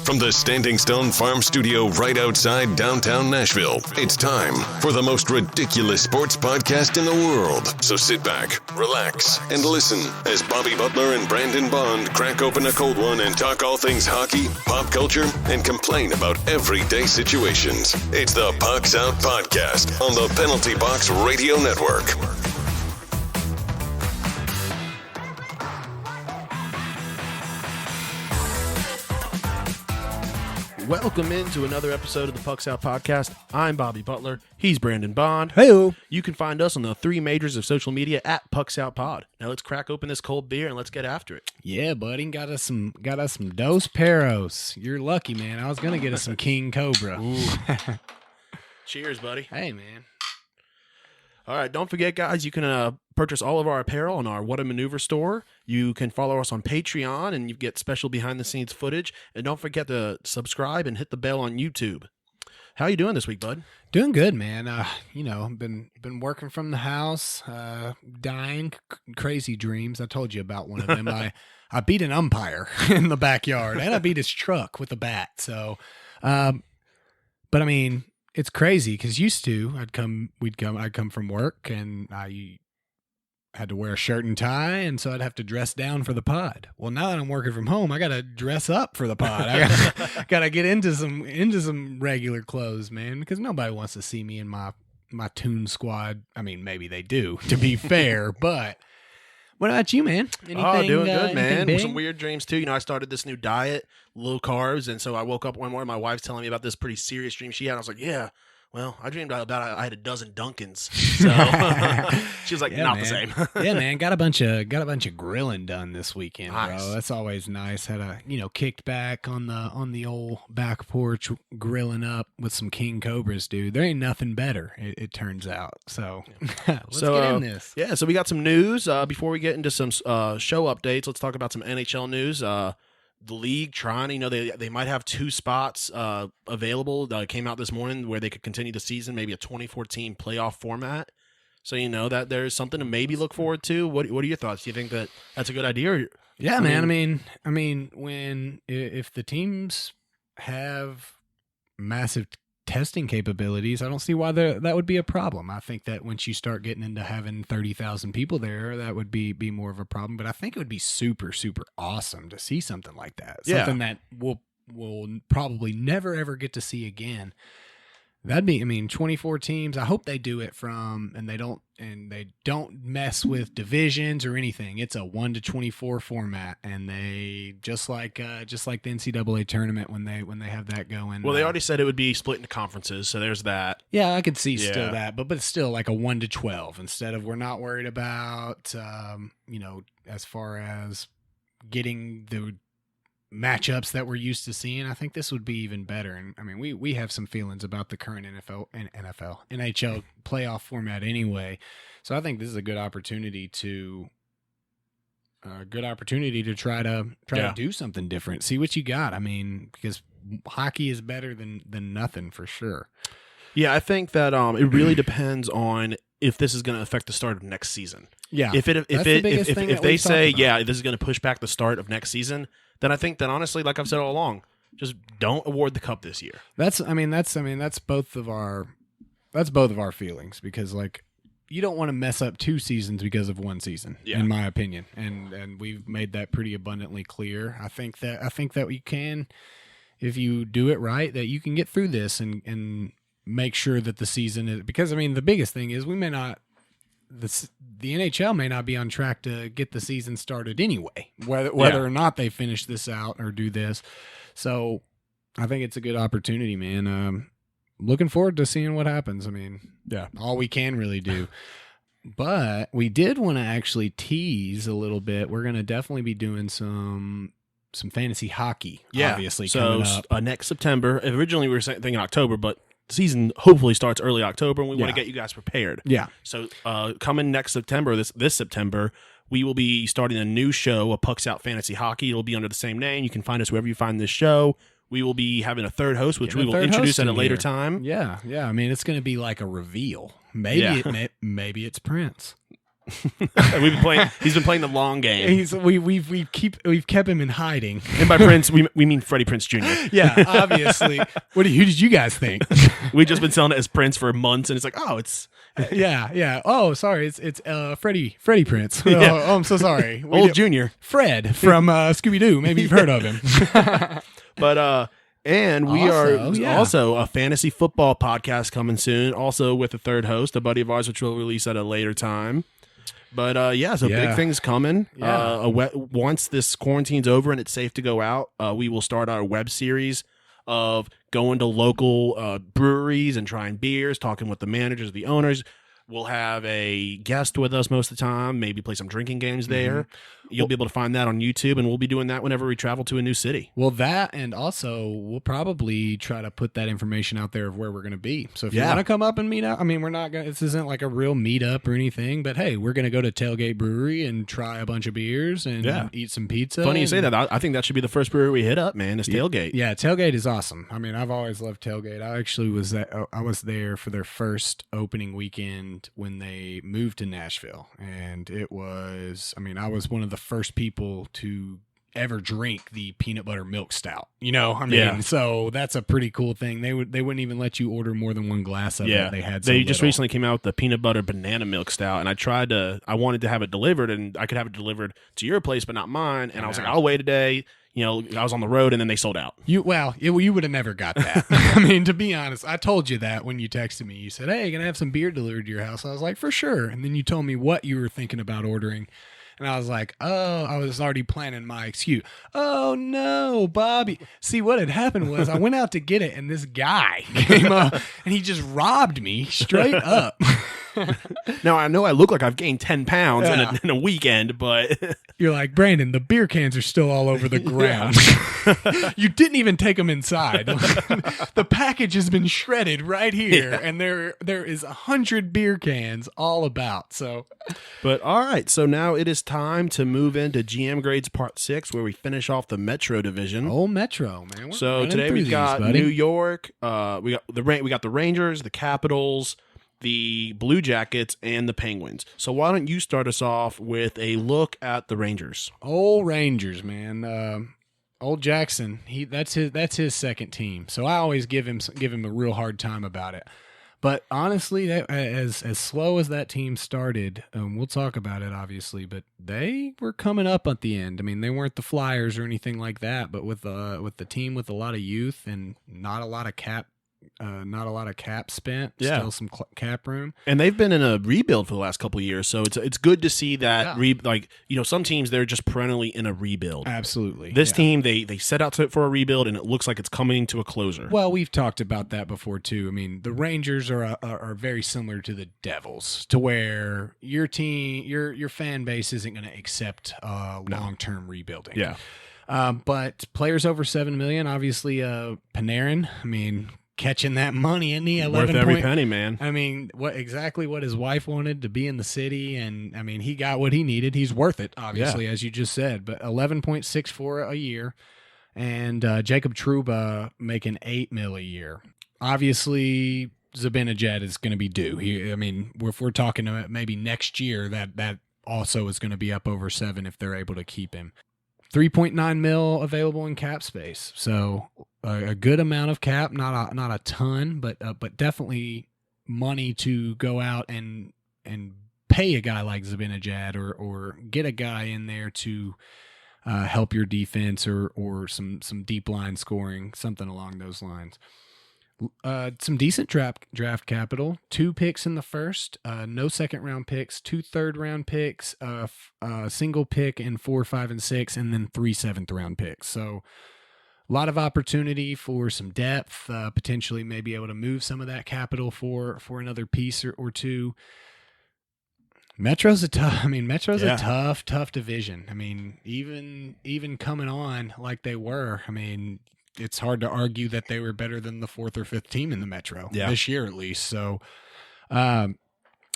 From the Standing Stone Farm Studio right outside downtown Nashville, it's time for the most ridiculous sports podcast in the world. So sit back, relax, and listen as Bobby Butler and Brandon Bond crack open a cold one and talk all things hockey, pop culture, and complain about everyday situations. It's the Pucks Out Podcast on the Penalty Box Radio Network. Welcome into another episode of the Pucks Out Podcast. I'm Bobby Butler. He's Brandon Bond. Hey-o. You can find us on the three majors of social media at Pucks Out Pod. Now let's crack open this cold beer and let's get after it. Yeah, buddy. Got us some Dos Perros. You're lucky, man. I was gonna get us some King Cobra. Cheers, buddy. Hey, man. All right, don't forget, guys, you can purchase all of our apparel on our What a Maneuver store. You can follow us on Patreon, and you get special behind-the-scenes footage. And don't forget to subscribe and hit the bell on YouTube. How you doing this week, bud? Doing good, man. Been working from the house, dying, crazy dreams. I told you about one of them. I beat an umpire in the backyard, and I beat his truck with a bat. So, but I mean, it's crazy because used to I'd come from work and I had to wear a shirt and tie, and so I'd have to dress down for the pod. Well, now that I'm working from home, I got to dress up for the pod. I got to get into some regular clothes, man, because nobody wants to see me in my Toon Squad. I mean, maybe they do, to be fair, but what about you, man? Doing good, man. Some weird dreams, too. You know, I started this new diet, low carbs, and so I woke up one morning, my wife's telling me about this pretty serious dream she had. I was like, yeah, well, I dreamed about I had a dozen Dunkins. So she was like, yeah, not man. the same. Yeah, man. Got a bunch of grilling done this weekend, Nice. bro. That's always nice. Had kicked back on the old back porch, grilling up with some King Cobras, dude. There ain't nothing better, it turns out. So let's get in this. Yeah, so we got some news. Before we get into some show updates, let's talk about some NHL news. The league trying, they might have two spots available. Came out this morning where they could continue the season, maybe a 2014 playoff format. So that there's something to maybe look forward to. What are your thoughts? Do you think that that's a good idea? Or, yeah, man. I mean, if the teams have massive testing capabilities, I don't see why that would be a problem. I think that once you start getting into having 30,000 people there, that would be more of a problem. But I think it would be super, super awesome to see something like that. Something that we'll probably never, ever get to see again. That'd be, 24 teams. I hope they do it and they don't mess with divisions or anything. It's a 1-24 format, and they just like the NCAA tournament when they have that going. Well, they already said it would be split into conferences, so there's that. Yeah, I could see still that, but it's still like a 1-12 instead of, we're not worried about as far as getting the matchups that we're used to seeing. I think this would be even better. And I mean, we have some feelings about the current NHL playoff format anyway. So I think this is a good opportunity to try to do something different. See what you got. I mean, because hockey is better than nothing for sure. Yeah, I think that it really depends on if this is going to affect the start of next season. Yeah. If they say, this is going to push back the start of next season, then I think that honestly, like I've said all along, just don't award the cup this year. That's both of our feelings, because like, you don't want to mess up two seasons because of one season, in my opinion. And we've made that pretty abundantly clear. I think that we can, if you do it right, that you can get through this and make sure that the season is, because the biggest thing is the NHL may not be on track to get the season started anyway, whether or not they finish this out or do this. So I think it's a good opportunity, man. Looking forward to seeing what happens. All we can really do. But we did want to actually tease a little bit. We're going to definitely be doing some fantasy hockey, obviously, so coming up. Next September. Originally, we were thinking October, but the season hopefully starts early October, and we want to get you guys prepared. Yeah. So coming next September, this September, we will be starting a new show, a Pucks Out Fantasy Hockey. It'll be under the same name. You can find us wherever you find this show. We will be having a third host, which we will introduce at a later time. Yeah. It's going to be like a reveal. Maybe it's Prince. He's been playing the long game. We've kept him in hiding. And by Prince, we mean Freddie Prinze Jr. Yeah, obviously. Who did you guys think? We've just been selling it as Prince for months, and it's like, oh, it's yeah. Oh, sorry, it's Freddie Prince. Yeah. Oh, I'm so sorry. Old Junior Fred from Scooby Doo. Maybe you've heard of him. But and we are also a fantasy football podcast coming soon, also with a third host, a buddy of ours, which we'll release at a later time. But big things coming. Yeah. Once this quarantine's over and it's safe to go out, we will start our web series of going to local breweries and trying beers, talking with the managers, the owners. We'll have a guest with us most of the time, maybe play some drinking games there. Mm-hmm. You'll be able to find that on YouTube, and we'll be doing that whenever we travel to a new city. Well, that, and also we'll probably try to put that information out there of where we're going to be. So if you want to come up and meet up, I mean, we're not going to, this isn't like a real meetup or anything, but hey, we're going to go to Tailgate Brewery and try a bunch of beers and eat some pizza. Funny you say that. I think that should be the first brewery we hit up, man, is Tailgate. Yeah, Tailgate is awesome. I mean, I've always loved Tailgate. I actually was there for their first opening weekend when they moved to Nashville, and it was, I mean, I was one of the first people to ever drink the peanut butter milk stout, so that's a pretty cool thing. They wouldn't even let you order more than one glass of it. They just recently came out with the peanut butter banana milk stout, and I wanted to have it delivered, and I could have it delivered to your place but not mine, and I was like, I'll wait a day. I was on the road, and then they sold out. You would have never got that. I mean, to be honest, I told you that when you texted me. You said, hey, can I have some beer delivered to your house? I was like, for sure. And then you told me what you were thinking about ordering. And I was like, I was already planning my excuse. Oh, no, Bobby. See, what had happened was I went out to get it, and this guy came up, and he just robbed me straight up. Now, I know I look like I've gained 10 pounds in a weekend, but... You're like, Brandon, the beer cans are still all over the ground. You didn't even take them inside. The package has been shredded right here, and there is 100 beer cans all about. So, but all right, so now it is time to move into GM Grades Part 6, where we finish off the Metro division. Oh, Metro, man. So today we've got New York, we got the Rangers, the Capitals, the Blue Jackets, and the Penguins. So why don't you start us off with a look at the Rangers? Old Rangers, man. Old Jackson, that's his second team. So I always give him a real hard time about it. But honestly, as slow as that team started, we'll talk about it obviously, but they were coming up at the end. I mean, they weren't the Flyers or anything like that, but with the team with a lot of youth and not a lot of cap spent, still some cap room, and they've been in a rebuild for the last couple of years. So it's good to see that. Some teams they're just perennially in a rebuild. Absolutely, this team they set out for a rebuild, and it looks like it's coming to a closure. Well, we've talked about that before too. I mean, the Rangers are very similar to the Devils, to where your team, your fan base isn't going to accept long-term rebuilding. Yeah, but players over $7 million, obviously, Panarin. I mean, catching that money, isn't he? Worth every penny, man. I mean, what his wife wanted, to be in the city, and I mean, he got what he needed. He's worth it, obviously, as you just said. But 11.64 a year, and Jacob Trouba making $8 million a year. Obviously, Zibanejad is going to be due. If we're talking about maybe next year, that also is going to be up over 7 if they're able to keep him. 3.9 mil available in cap space, so a good amount of cap, not a ton, but definitely money to go out and pay a guy like Zibanejad or get a guy in there to help your defense or some deep line scoring, something along those lines. Some decent draft capital, 2 picks in the first, no second round picks, 2 third round picks, a single pick in 4, 5, and 6, and then 3 7th round picks. So a lot of opportunity for some depth, potentially maybe able to move some of that capital for another piece or two. Metro's a tough division. I mean, even coming on like they were, I mean, it's hard to argue that they were better than the 4th or 5th team in the Metro this year, at least. So,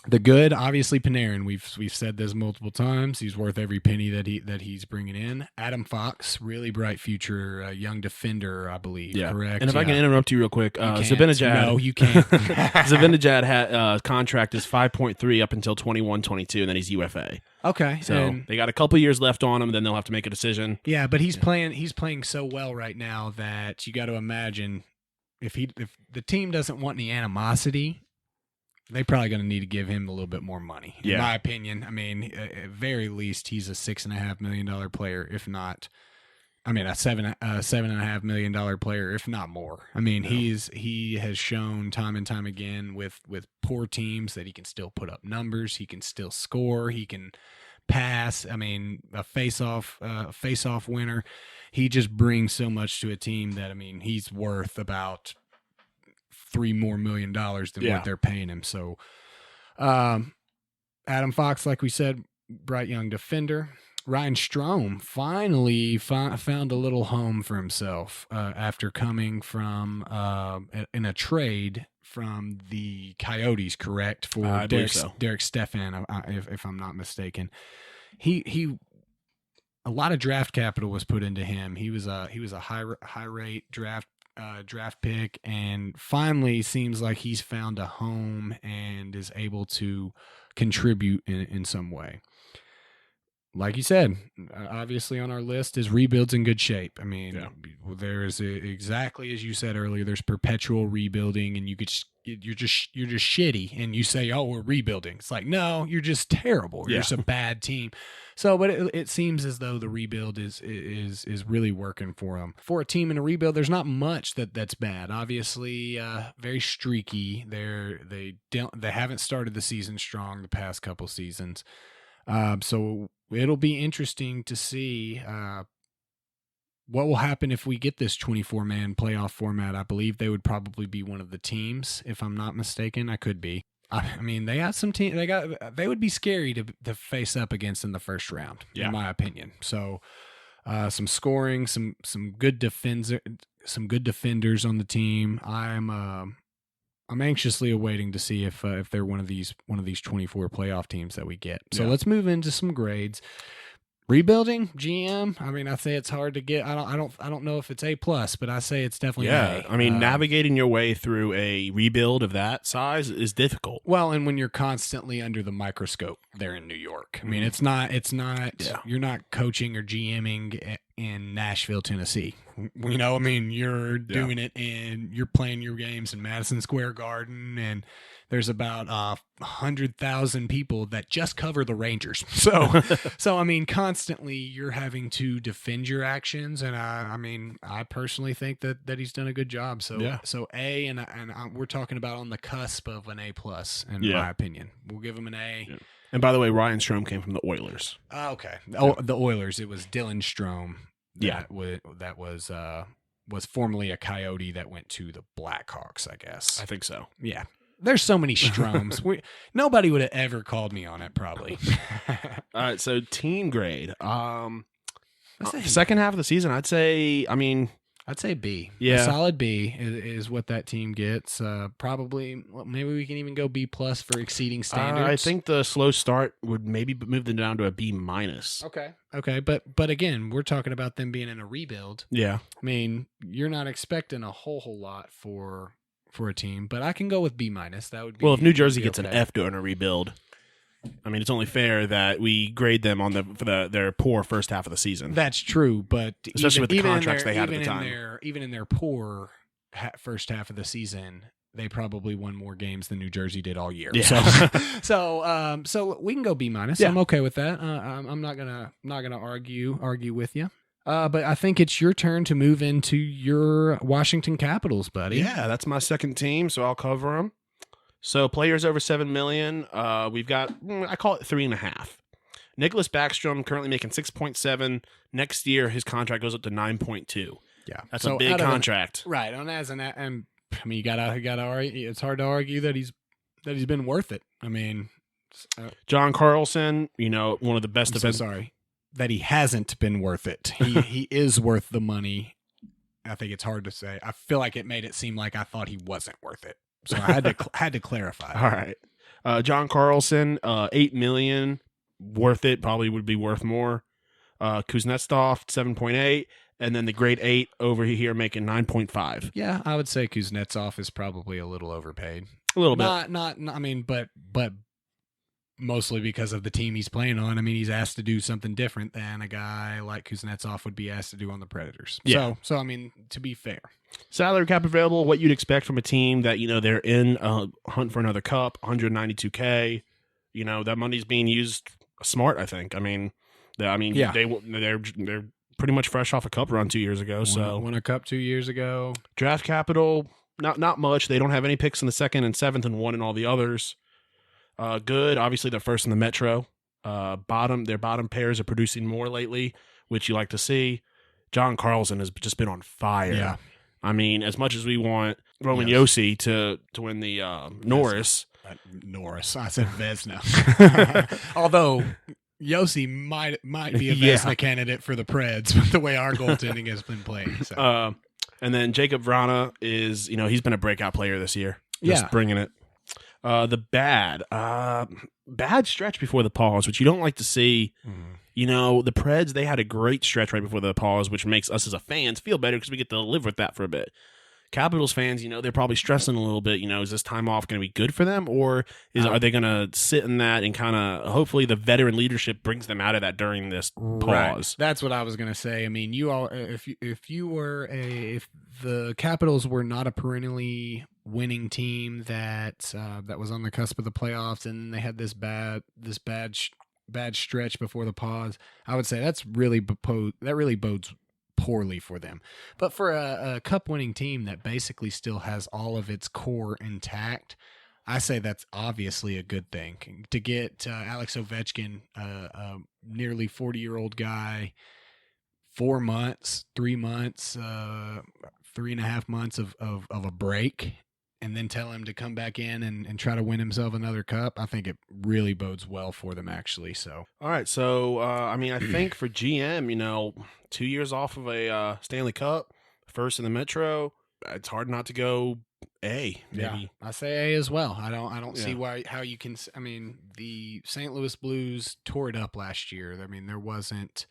The good, obviously, Panarin. We've said this multiple times. He's worth every penny that he's bringing in. Adam Fox, really bright future, young defender, I believe. Yeah. Correct. And if I can interrupt you real quick, Zibanejad. No, you can't. Zibanejad had contract is 5.3 up until 21-22, and then he's UFA. Okay, So they got a couple years left on him. Then they'll have to make a decision. Yeah, but he's playing so well right now that you got to imagine if the team doesn't want any animosity, they're probably going to need to give him a little bit more money. In my opinion, I mean, at very least, he's a $6.5 million player, if not. I mean, a $7.5 million player, if not more. I mean, he has shown time and time again with poor teams that he can still put up numbers. He can still score. He can pass. I mean, a face-off winner. He just brings so much to a team that, I mean, he's worth about $3 more million than what they're paying him. So, Adam Fox, like we said, bright young defender. Ryan Strome finally found a little home for himself after coming from in a trade from the Coyotes, correct? For Derek Stefan, if I'm not mistaken. He a lot of draft capital was put into him. He was a high rate draft pick, and finally seems like he's found a home and is able to contribute in some way. Like you said, obviously on our list is rebuilds in good shape. I mean, there is exactly as you said earlier. There's perpetual rebuilding, and you're just shitty, and you say, "Oh, we're rebuilding." It's like, no, you're just terrible. You're just a bad team. So, but it seems as though the rebuild is really working for them. For a team in a rebuild, there's not much that's bad. Obviously, very streaky. They haven't started the season strong the past couple seasons. So it'll be interesting to see what will happen if we get this 24-man playoff format. I believe they would probably be one of the teams, if I'm not mistaken. I could be. I mean, they got some team. They would be scary to face up against in the first round, in my opinion. So, some scoring, some good defenders on the team. I'm anxiously awaiting to see if they're one of these 24 playoff teams that we get. So let's move into some grades. Rebuilding GM. I mean, I say it's hard to get. I don't know if it's A+, but I say it's definitely A. I mean, navigating your way through a rebuild of that size is difficult. Well, and when you're constantly under the microscope there in New York. I mean, it's not. You're not coaching or GMing in Nashville, Tennessee. You know, I mean, you're doing it you're playing your games in Madison Square Garden, and there's about 100,000 people that just cover the Rangers. So I mean, constantly you're having to defend your actions, and I mean, I personally think that he's done a good job. So A, and we're talking about on the cusp of an A+, in my opinion. We'll give him an A. Yeah. And by the way, Ryan Strome came from the Oilers. Okay. Oh, the Oilers. It was Dylan Strome. That was formerly a Coyote that went to the Blackhawks, I guess. I think so. Yeah. There's so many Stromes. Nobody would have ever called me on it, probably. All right, so team grade. Second half of the season, I'd say B. Yeah. A solid B is what that team gets. Probably, maybe we can even go B+ for exceeding standards. I think the slow start would maybe move them down to a B-. Okay, but again, we're talking about them being in a rebuild. Yeah. I mean, you're not expecting a whole lot for a team, but I can go with B-. That would be well. If New Jersey gets an F during a rebuild, I mean, it's only fair that we grade them on their poor first half of the season. That's true, but especially with the contracts they had at the time. Even in their poor first half of the season, they probably won more games than New Jersey did all year. Yeah. So we can go B-. Yeah. I'm okay with that. I'm not gonna argue with you. But I think it's your turn to move into your Washington Capitals, buddy. Yeah, that's my second team, so I'll cover them. So players over $7 million, we've got, I call it 3.5. Nicholas Backstrom currently making 6.7. Next year, his contract goes up to 9.2. Yeah, that's a big contract, right? And I mean, you gotta argue. It's hard to argue that he's been worth it. I mean, John Carlson, one of the best. Sorry that he hasn't been worth it. He is worth the money. I think it's hard to say. I feel like it made it seem like I thought he wasn't worth it. So I had to clarify. All right. John Carlson, $8 million, worth it. Probably would be worth more. Kuznetsov, 7.8, and then the grade 8 over here making 9.5. Yeah, I would say Kuznetsov is probably a little overpaid. A little bit. I mean, but mostly because of the team he's playing on. I mean, he's asked to do something different than a guy like Kuznetsov would be asked to do on the Predators. Yeah. So I mean, to be fair. Salary cap available, what you'd expect from a team that, they're in a hunt for another cup, $192K. That money's being used smart, I think. Yeah. They're pretty much fresh off a cup run 2 years ago. Won a cup 2 years ago. Draft capital, not much. They don't have any picks in the 2nd and 7th and 1 in all the others. Good. Obviously, they're first in the Metro. Their bottom pairs are producing more lately, which you like to see. John Carlson has just been on fire. Yeah. As much as we want Roman Josi to win the Norris. Norris. I said Vezina. Although Josi might be a Vezina candidate for the Preds with the way our goaltending has been playing. So. And then Jacob Vrana is, he's been a breakout player this year. Just bringing it. The bad stretch before the pause, which you don't like to see. The Preds, they had a great stretch right before the pause, which makes us as a fans feel better because we get to live with that for a bit. Capitals fans, they're probably stressing a little bit. Is this time off going to be good for them, or are they going to sit in that and kind of hopefully the veteran leadership brings them out of that during this pause? Right. That's what I was going to say. I mean, you all, if the Capitals were not a perennially winning team that was on the cusp of the playoffs, and they had this bad stretch before the pause, I would say that really bodes poorly for them. But for a cup-winning team that basically still has all of its core intact, I say that's obviously a good thing. To get Alex Ovechkin, a nearly 40-year-old guy, 4 months, 3 months, 3.5 months of a break, and then tell him to come back in and try to win himself another cup, I think it really bodes well for them, actually. So, all right. So, I think for GM, 2 years off of a Stanley Cup, first in the Metro, it's hard not to go A. Maybe. Yeah, I say A as well. I don't see how you can. I mean, the St. Louis Blues tore it up last year. I mean, there wasn't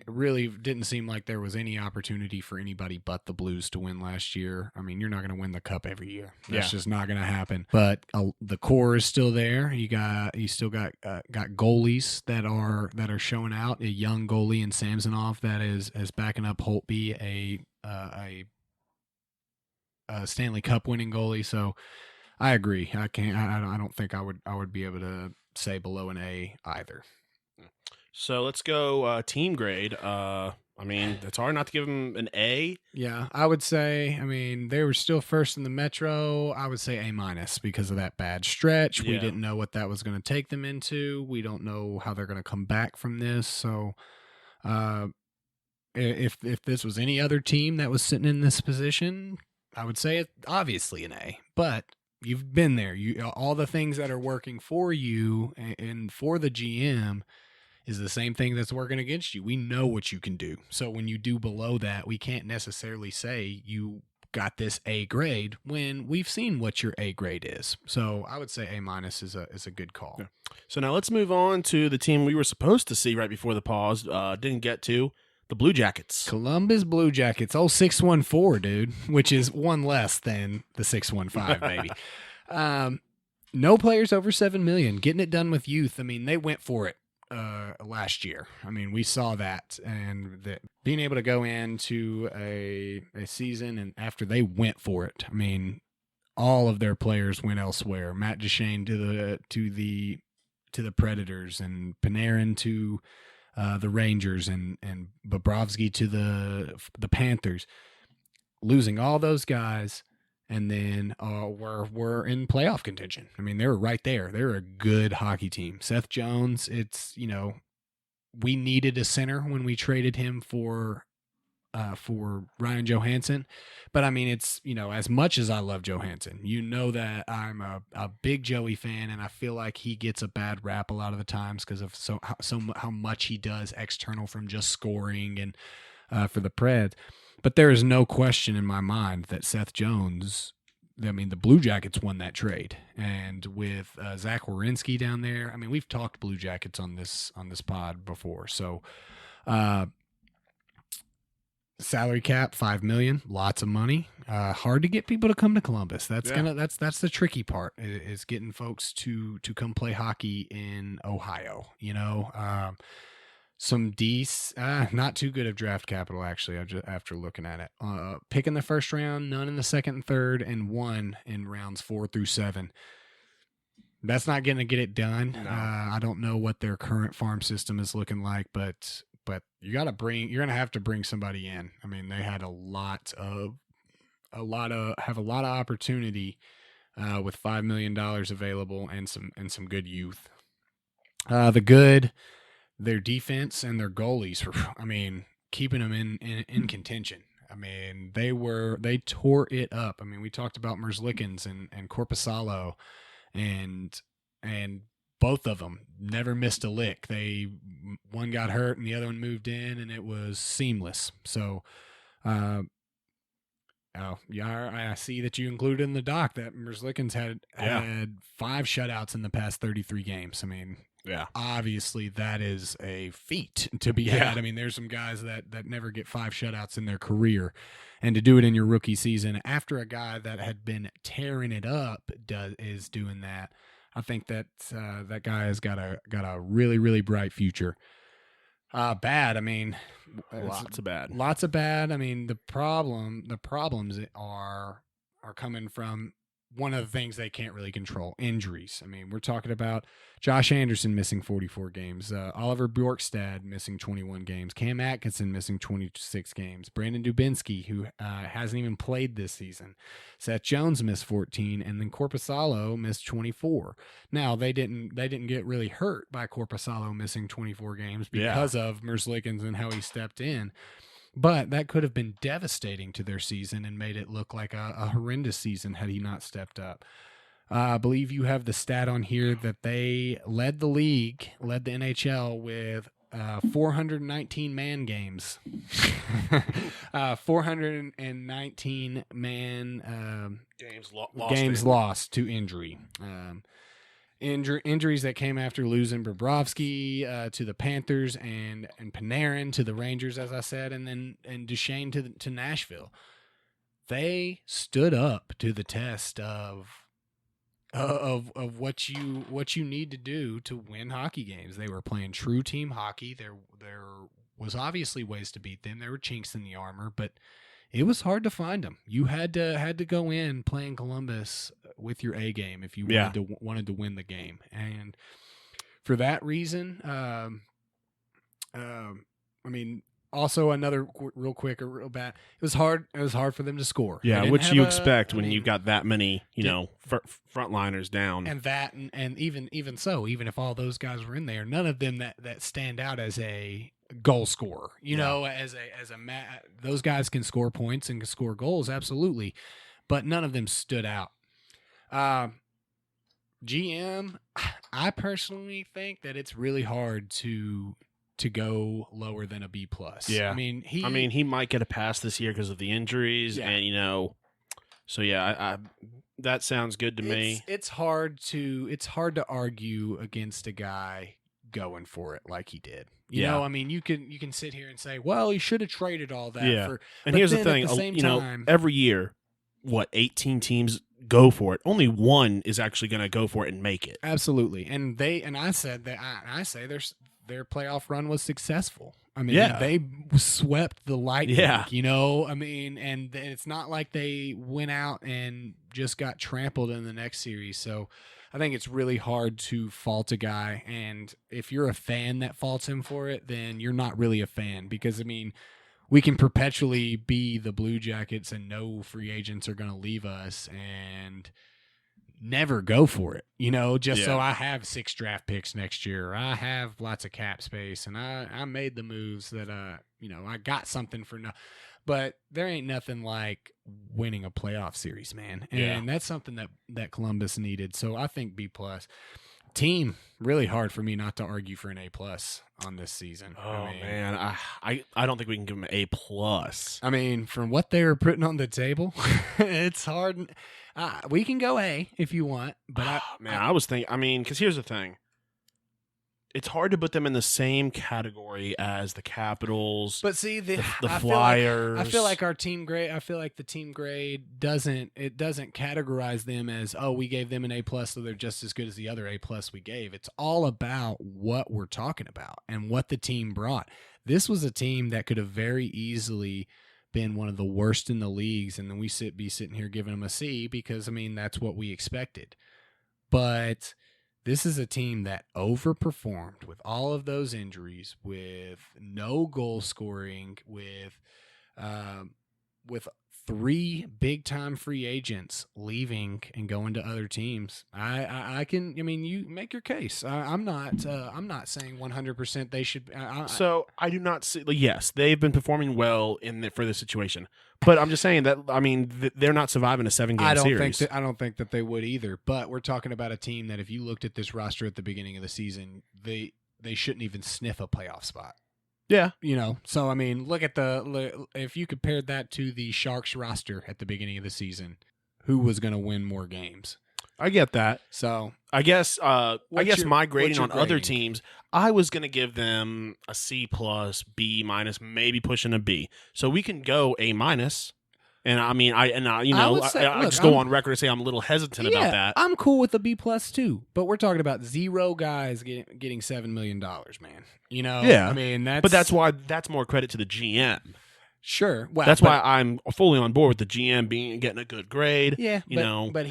really didn't seem like there was any opportunity for anybody but the Blues to win last year. I mean, you're not going to win the cup every year. That's just not going to happen. But the core is still there. You still got goalies that are showing out. A young goalie in Samsonov that is backing up Holtby, a Stanley Cup winning goalie. So I agree. I don't think I would be able to say below an A either. So let's go team grade. It's hard not to give them an A. Yeah, I would say, they were still first in the Metro. I would say A- because of that bad stretch. Yeah. We didn't know what that was going to take them into. We don't know how they're going to come back from this. So if this was any other team that was sitting in this position, I would say it obviously an A. But you've been there. All the things that are working for you and for the GM is the same thing that's working against you. We know what you can do. So when you do below that, we can't necessarily say you got this A grade when we've seen what your A grade is. So I would say A- is a good call. Yeah. So now let's move on to the team we were supposed to see right before the pause. Didn't get to. The Blue Jackets. Columbus Blue Jackets. 614, dude, which is one less than the 615, baby. No players over $7 million. Getting it done with youth. They went for it last year. We saw that, and that being able to go into a season and after they went for it. All of their players went elsewhere. Matt Duchene to the Predators, and Panarin to the Rangers, and Bobrovsky to the Panthers. Losing all those guys. And then we're in playoff contention. They were right there. They're a good hockey team. Seth Jones, we needed a center when we traded him for Ryan Johansson. But it's, as much as I love Johansson, that I'm a big Joey fan, and I feel like he gets a bad rap a lot of the times because of how much he does external from just scoring and for the Preds. But there is no question in my mind that Seth Jones the Blue Jackets won that trade, and with Zach Werenski down there, I mean, we've talked Blue Jackets on this pod before. So, salary cap $5 million, lots of money. Hard to get people to come to Columbus. That's the tricky part is getting folks to come play hockey in Ohio. Some Geese, not too good of draft capital, actually, after looking at it. Pick in the first round, none in the second and third, and 1 in rounds 4 through 7. That's not going to get it done. No. I don't know what their current farm system is looking like, but you're going to have to bring somebody in. I mean, they had a lot of opportunity with $5 million available and some good youth. Their defense and their goalies, keeping them in contention. I mean, they tore it up. I mean, we talked about Merzlikins and Korpisalo, and both of them never missed a lick. One got hurt and the other one moved in, and it was seamless. So, I see that you included in the doc that Merzlikins had 5 shutouts in the past 33 games. I mean, yeah, obviously that is a feat to be had. I mean, there's some guys that never get 5 shutouts in their career, and to do it in your rookie season after a guy that had been tearing it up is doing that. I think that that guy has got a really, really bright future. Bad. I mean, lots of bad. Lots of bad. I mean, the problems are coming from one of the things they can't really control, injuries. I mean, we're talking about Josh Anderson missing 44 games, Oliver Bjorkstad missing 21 games, Cam Atkinson missing 26 games, Brandon Dubinsky, who hasn't even played this season, Seth Jones missed 14, and then Korpisalo missed 24. Now, they didn't get really hurt by Korpisalo missing 24 games because of Merzlikins and how he stepped in. But that could have been devastating to their season and made it look like a horrendous season had he not stepped up. I believe you have the stat on here that they led the NHL with 419 man games. 419 man games lost to injury. Injuries that came after losing Bobrovsky to the Panthers and Panarin to the Rangers, as I said, and Duchesne to Nashville. They stood up to the test of what you need to do to win hockey games. They were playing true team hockey. There was obviously ways to beat them. There were chinks in the armor, but it was hard to find them. You had to go in playing Columbus with your A game if you wanted to win the game. And for that reason, also another real bad. It was hard for them to score. Yeah, which you expect when you've got that many, frontliners down. And even so, even if all those guys were in there, none of them that stand out as a goal scorer. Those guys can score points and can score goals, absolutely, but none of them stood out. GM, I personally think that it's really hard to go lower than a B+. Yeah, I mean he might get a pass this year because of the injuries, and so I that sounds good to me. It's hard to argue against a guy going for it like he did. You can sit here and say, well, he should have traded all that. Yeah. And here's the thing, every year, 18 teams go for it. Only one is actually going to go for it and make it. Absolutely. And I said that I say their playoff run was successful. I mean, they swept the Lightning, and it's not like they went out and just got trampled in the next series. So I think it's really hard to fault a guy. And if you're a fan that faults him for it, then you're not really a fan, because, we can perpetually be the Blue Jackets and no free agents are going to leave us and never go for it, so I have 6 draft picks next year. I have lots of cap space, and I made the moves that, I got something for no. But there ain't nothing like winning a playoff series, man. And that's something that Columbus needed. So I think B+. team, really hard for me not to argue for an A+ on this season. Oh man, I don't think we can give them an A+. I mean, from what they were putting on the table, it's hard. We can go A if you want, but I was thinking. I mean, because here's the thing. It's hard to put them in the same category as the Capitals. But see, the Flyers. I feel like our team grade. I feel like the team grade doesn't categorize them as, oh, we gave them an A+, so they're just as good as the other A+ we gave. It's all about what we're talking about and what the team brought. This was a team that could have very easily been one of the worst in the leagues, and then we be sitting here giving them a C because, I mean, that's what we expected. But this is a team that overperformed with all of those injuries, with no goal scoring, with 3 big-time free agents leaving and going to other teams. You make your case. I'm not saying 100% they should. So I do not see. Yes, they've been performing well for this situation, but I'm just saying that. I mean, they're not surviving a 7-game series. I don't think that they would either. But we're talking about a team that, if you looked at this roster at the beginning of the season, they shouldn't even sniff a playoff spot. Yeah. So I mean, look at if you compared that to the Sharks roster at the beginning of the season, who was going to win more games? I get that. So I guess my grading on other teams, I was going to give them a C+, B-, maybe pushing a B. So we can go A-. And I mean, I just go on record and say I'm a little hesitant about that. I'm cool with the B+ too, but we're talking about 0 guys getting $7 million, man. Yeah. I mean, that's why that's more credit to the GM. Sure. Well, that's why I'm fully on board with the GM getting a good grade. Yeah. But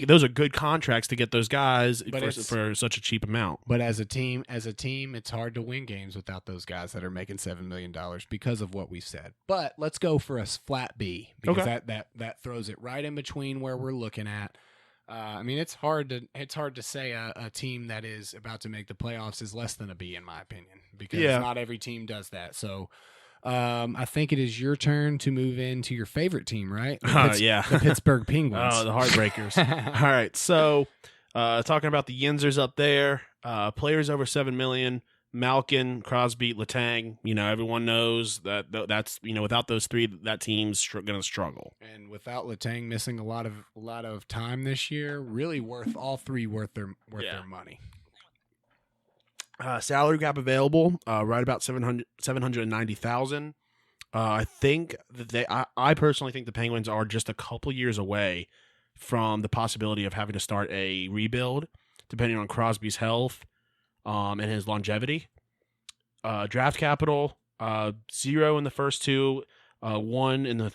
those are good contracts to get those guys for such a cheap amount. But as a team, it's hard to win games without those guys that are making $7 million because of what we've said. But let's go for a flat B, because that throws it right in between where we're looking at. I mean, it's hard to say a team that is about to make the playoffs is less than a B, in my opinion, because not every team does that. So I think it is your turn to move into your favorite team, right? The Pittsburgh Penguins. Oh, the Heartbreakers. All right, so talking about the Yinzers up there, players over $7 million. Malkin, Crosby, Letang. Everyone knows that's without those three, that team's going to struggle. And without Letang missing a lot of time this year, really worth their money. Salary cap available, right about $790,000. I think that I personally think the Penguins are just a couple years away from the possibility of having to start a rebuild, depending on Crosby's health and his longevity. Draft capital, 0 in the first 2, 1 in the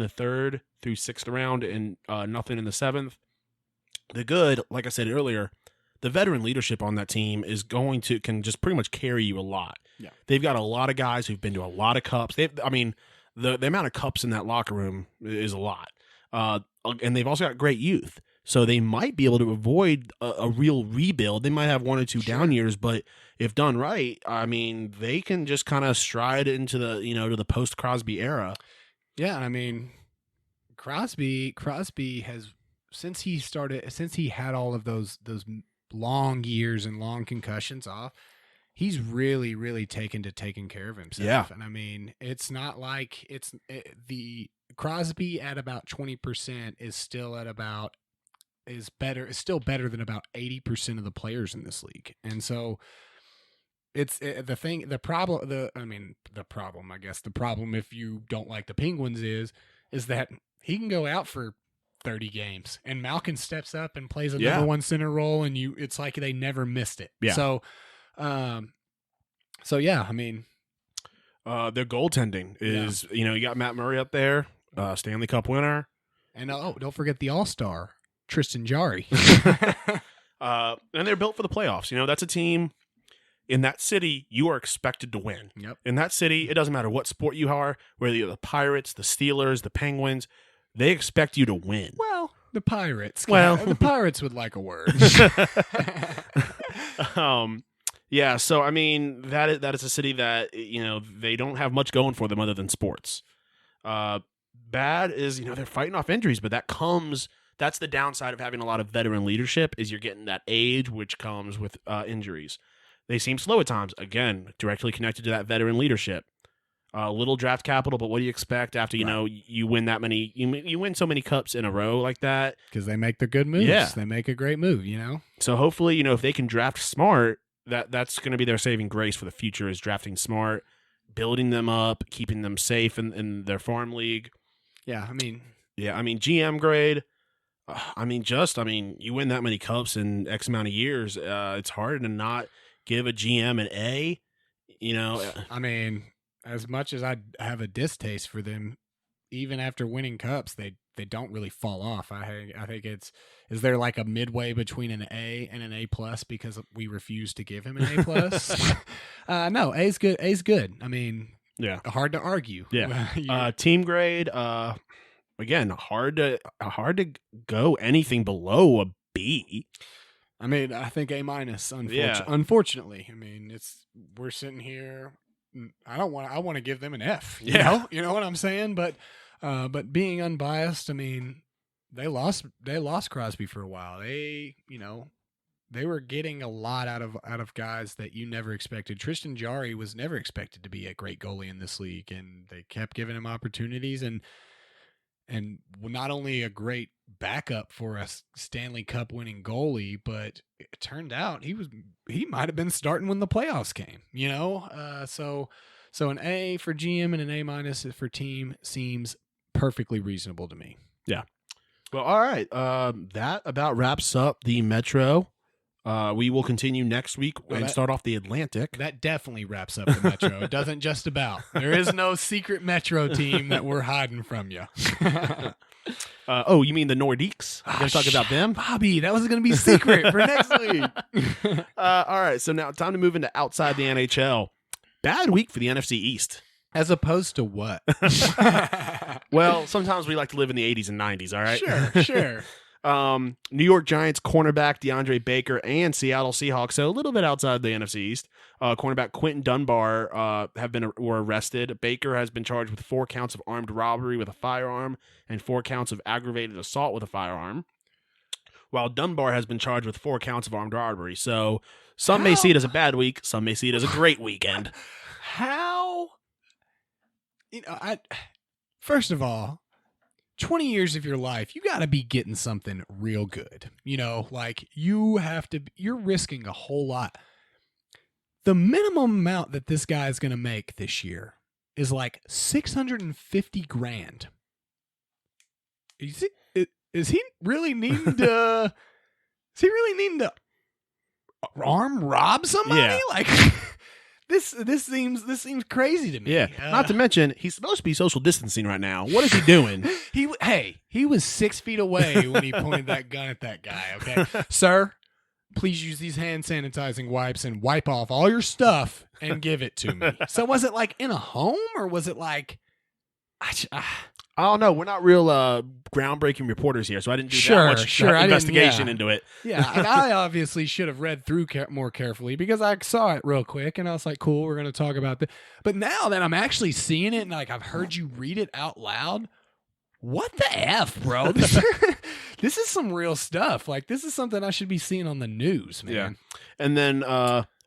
third through 6th round, and nothing in the 7th. The good, like I said earlier, the veteran leadership on that team can just pretty much carry you a lot. Yeah. They've got a lot of guys who've been to a lot of cups. The amount of cups in that locker room is a lot. And they've also got great youth. So they might be able to avoid a real rebuild. They might have 1 or 2 down years, but if done right, I mean, they can just kind of stride into to the post Crosby era. Yeah, I mean, Crosby has since he had all of those long years and long concussions off, he's really, really taken care of himself. Yeah. And I mean, it's not like the Crosby at about 20% is still better than about 80% of the players in this league. And so the problem if you don't like the Penguins is that he can go out for 30 games and Malkin steps up and plays a number 1 center role, and it's like they never missed it. Yeah. So yeah, I mean, their goaltending is, you got Matt Murray up there, Stanley Cup winner. And don't forget the All-Star, Tristan Jarry. And they're built for the playoffs. That's a team in that city you are expected to win. Yep. In that city, it doesn't matter what sport you are, whether you're the Pirates, the Steelers, the Penguins, they expect you to win. Well, the Pirates. The Pirates would like a word. Yeah, so I mean that is a city that they don't have much going for them other than sports. Bad is they're fighting off injuries, but that comes that's the downside of having a lot of veteran leadership is you're getting that age, which comes with injuries. They seem slow at times. Again, directly connected to that veteran leadership. Little draft capital, but what do you expect after you win that many? You win so many cups in a row like that because they make the good moves. Yeah. They make a great move. So hopefully, if they can draft smart, that's going to be their saving grace for the future is drafting smart, building them up, keeping them safe in their farm league. Yeah, GM grade. You win that many cups in X amount of years. It's hard to not give a GM an A. As much as I have a distaste for them, even after winning cups, they don't really fall off. I think is there like a midway between an A and an A plus because we refuse to give him an A plus? No, A's good. A's good. Hard to argue. Yeah. Team grade. Again, hard to go anything below a B. I think A minus. Unfortunately, we're sitting here. I want to give them an F. You know what I'm saying? But being unbiased, they lost Crosby for a while. They were getting a lot out of guys that you never expected. Tristan Jarry was never expected to be a great goalie in this league, and they kept giving him opportunities and not only a great backup for a Stanley Cup winning goalie, but it turned out he might have been starting when the playoffs came, so an A for GM and an A minus for team seems perfectly reasonable to me. Yeah. Well, all right. That about wraps up the Metro. We will continue next week and start off the Atlantic. That definitely wraps up the Metro. It doesn't just about. There is no secret Metro team that we're hiding from you. You mean the Nordiques? We're going to talk about them? Bobby, that was going to be secret for next week. All right, so now time to move into outside the NHL. Bad week for the NFC East. As opposed to what? Well, sometimes we like to live in the 80s and 90s, all right? Sure. New York Giants cornerback DeAndre Baker and Seattle Seahawks, so a little bit outside the NFC East. Cornerback Quentin Dunbar were arrested. Baker has been charged with 4 counts of armed robbery with a firearm and 4 counts of aggravated assault with a firearm, while Dunbar has been charged with 4 counts of armed robbery. So some may see it as a bad week, some may see it as a great weekend. How? First of all, 20 years of your life, you got to be getting something real good. You're risking a whole lot. The minimum amount that this guy is going to make this year is like $650,000. Is he really needing to arm rob somebody? Yeah. Like This seems crazy to me. Yeah. Not to mention, he's supposed to be social distancing right now. What is he doing? He was 6 feet away when he pointed that gun at that guy. Okay, sir, please use these hand sanitizing wipes and wipe off all your stuff and give it to me. So was it like in a home or was it like? I don't know. We're not real groundbreaking reporters here, so I didn't do that much investigation into it. Yeah, and I obviously should have read through more carefully because I saw it real quick, and I was like, cool, we're going to talk about this. But now that I'm actually seeing it, and like I've heard you read it out loud, what the F, bro? This is some real stuff. Like, this is something I should be seeing on the news, man. Yeah. And then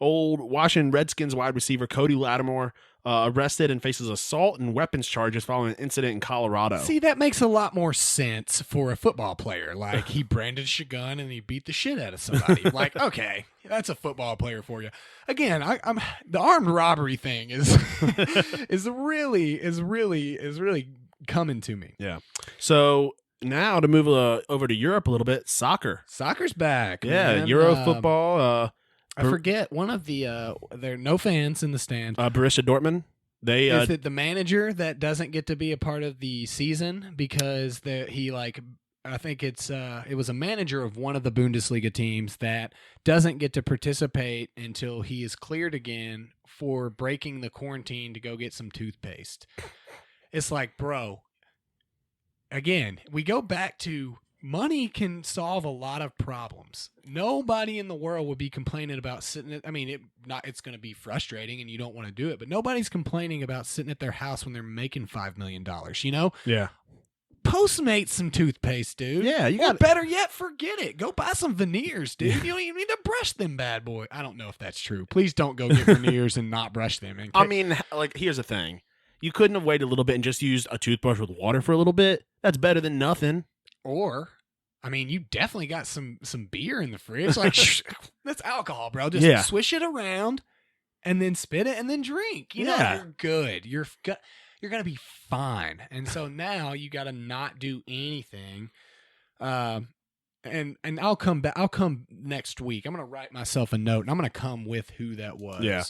old Washington Redskins wide receiver Cody Lattimore arrested and faces assault and weapons charges following an incident in Colorado. See, that makes a lot more sense for a football player. Like, he brandished a gun and he beat the shit out of somebody. Like, okay, that's a football player for you. Again, I'm the armed robbery thing is really coming to me. Yeah. So now to move over to Europe a little bit, soccer's back. Yeah, man. Euro football. I forget one of the there are no fans in the stand. Borussia Dortmund. Is it the manager that doesn't get to be a part of the season because I think it was a manager of one of the Bundesliga teams that doesn't get to participate until he is cleared again for breaking the quarantine to go get some toothpaste. It's like, bro, again, we go back to money can solve a lot of problems. Nobody in the world would be complaining about sitting at, it's going to be frustrating and you don't want to do it, but nobody's complaining about sitting at their house when they're making $5 million, Yeah. Postmate some toothpaste, dude. Yeah, you or got better yet, forget it. Go buy some veneers, dude. You don't even need to brush them bad boy. I don't know if that's true. Please don't go get veneers and not brush them. I mean, like, here's the thing. You couldn't have waited a little bit and just used a toothbrush with water for a little bit? That's better than nothing. Or, I mean, you definitely got some beer in the fridge. Like, that's alcohol, bro. Just swish it around and then spit it and then drink. You know, you're good. You're going to be fine. And so now you got to not do anything. And I'll come back. I'll come next week. I'm going to write myself a note and I'm going to come with who that was. Yeah.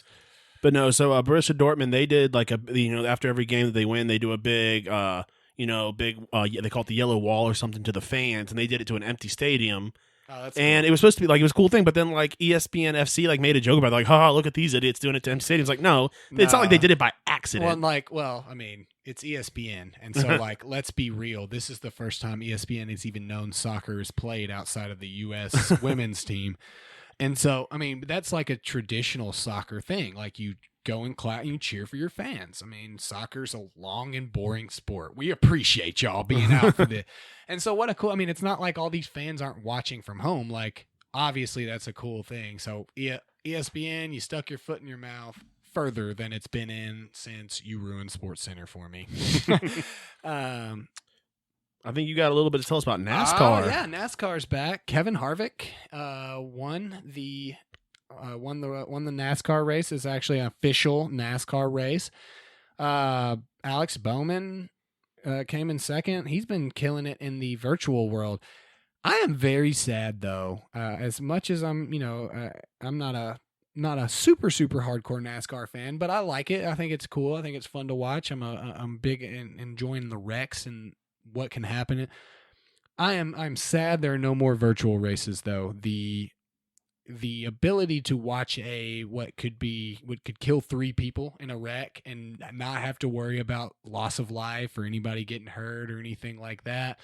But no, so Borussia Dortmund, they did like after every game that they win, they do a big, they call it the yellow wall or something to the fans, and they did it to an empty stadium. Oh, that's and cool. It was supposed to be like, it was a cool thing, but then like ESPN FC like made a joke about it, like, haha, look at these idiots doing it to empty stadiums. Like, no, it's not like they did it by accident. I mean, it's ESPN, and so like, let's be real. This is the first time ESPN has even known soccer is played outside of the U.S. women's team. And so, I mean, that's like a traditional soccer thing. Like, you go and clap and you cheer for your fans. I mean, soccer's a long and boring sport. We appreciate y'all being out for this. And so it's not like all these fans aren't watching from home. Like, obviously that's a cool thing. So ESPN, you stuck your foot in your mouth further than it's been in since you ruined SportsCenter for me. I think you got a little bit to tell us about NASCAR. Yeah, NASCAR's back. Kevin Harvick won the NASCAR race. It's actually an official NASCAR race. Alex Bowman came in second. He's been killing it in the virtual world. I am very sad though. As much as I'm not a super hardcore NASCAR fan, but I like it. I think it's cool. I think it's fun to watch. I'm big in enjoying the wrecks and what can happen. I'm sad there are no more virtual races though. The ability to watch what could kill 3 people in a wreck and not have to worry about loss of life or anybody getting hurt or anything like that.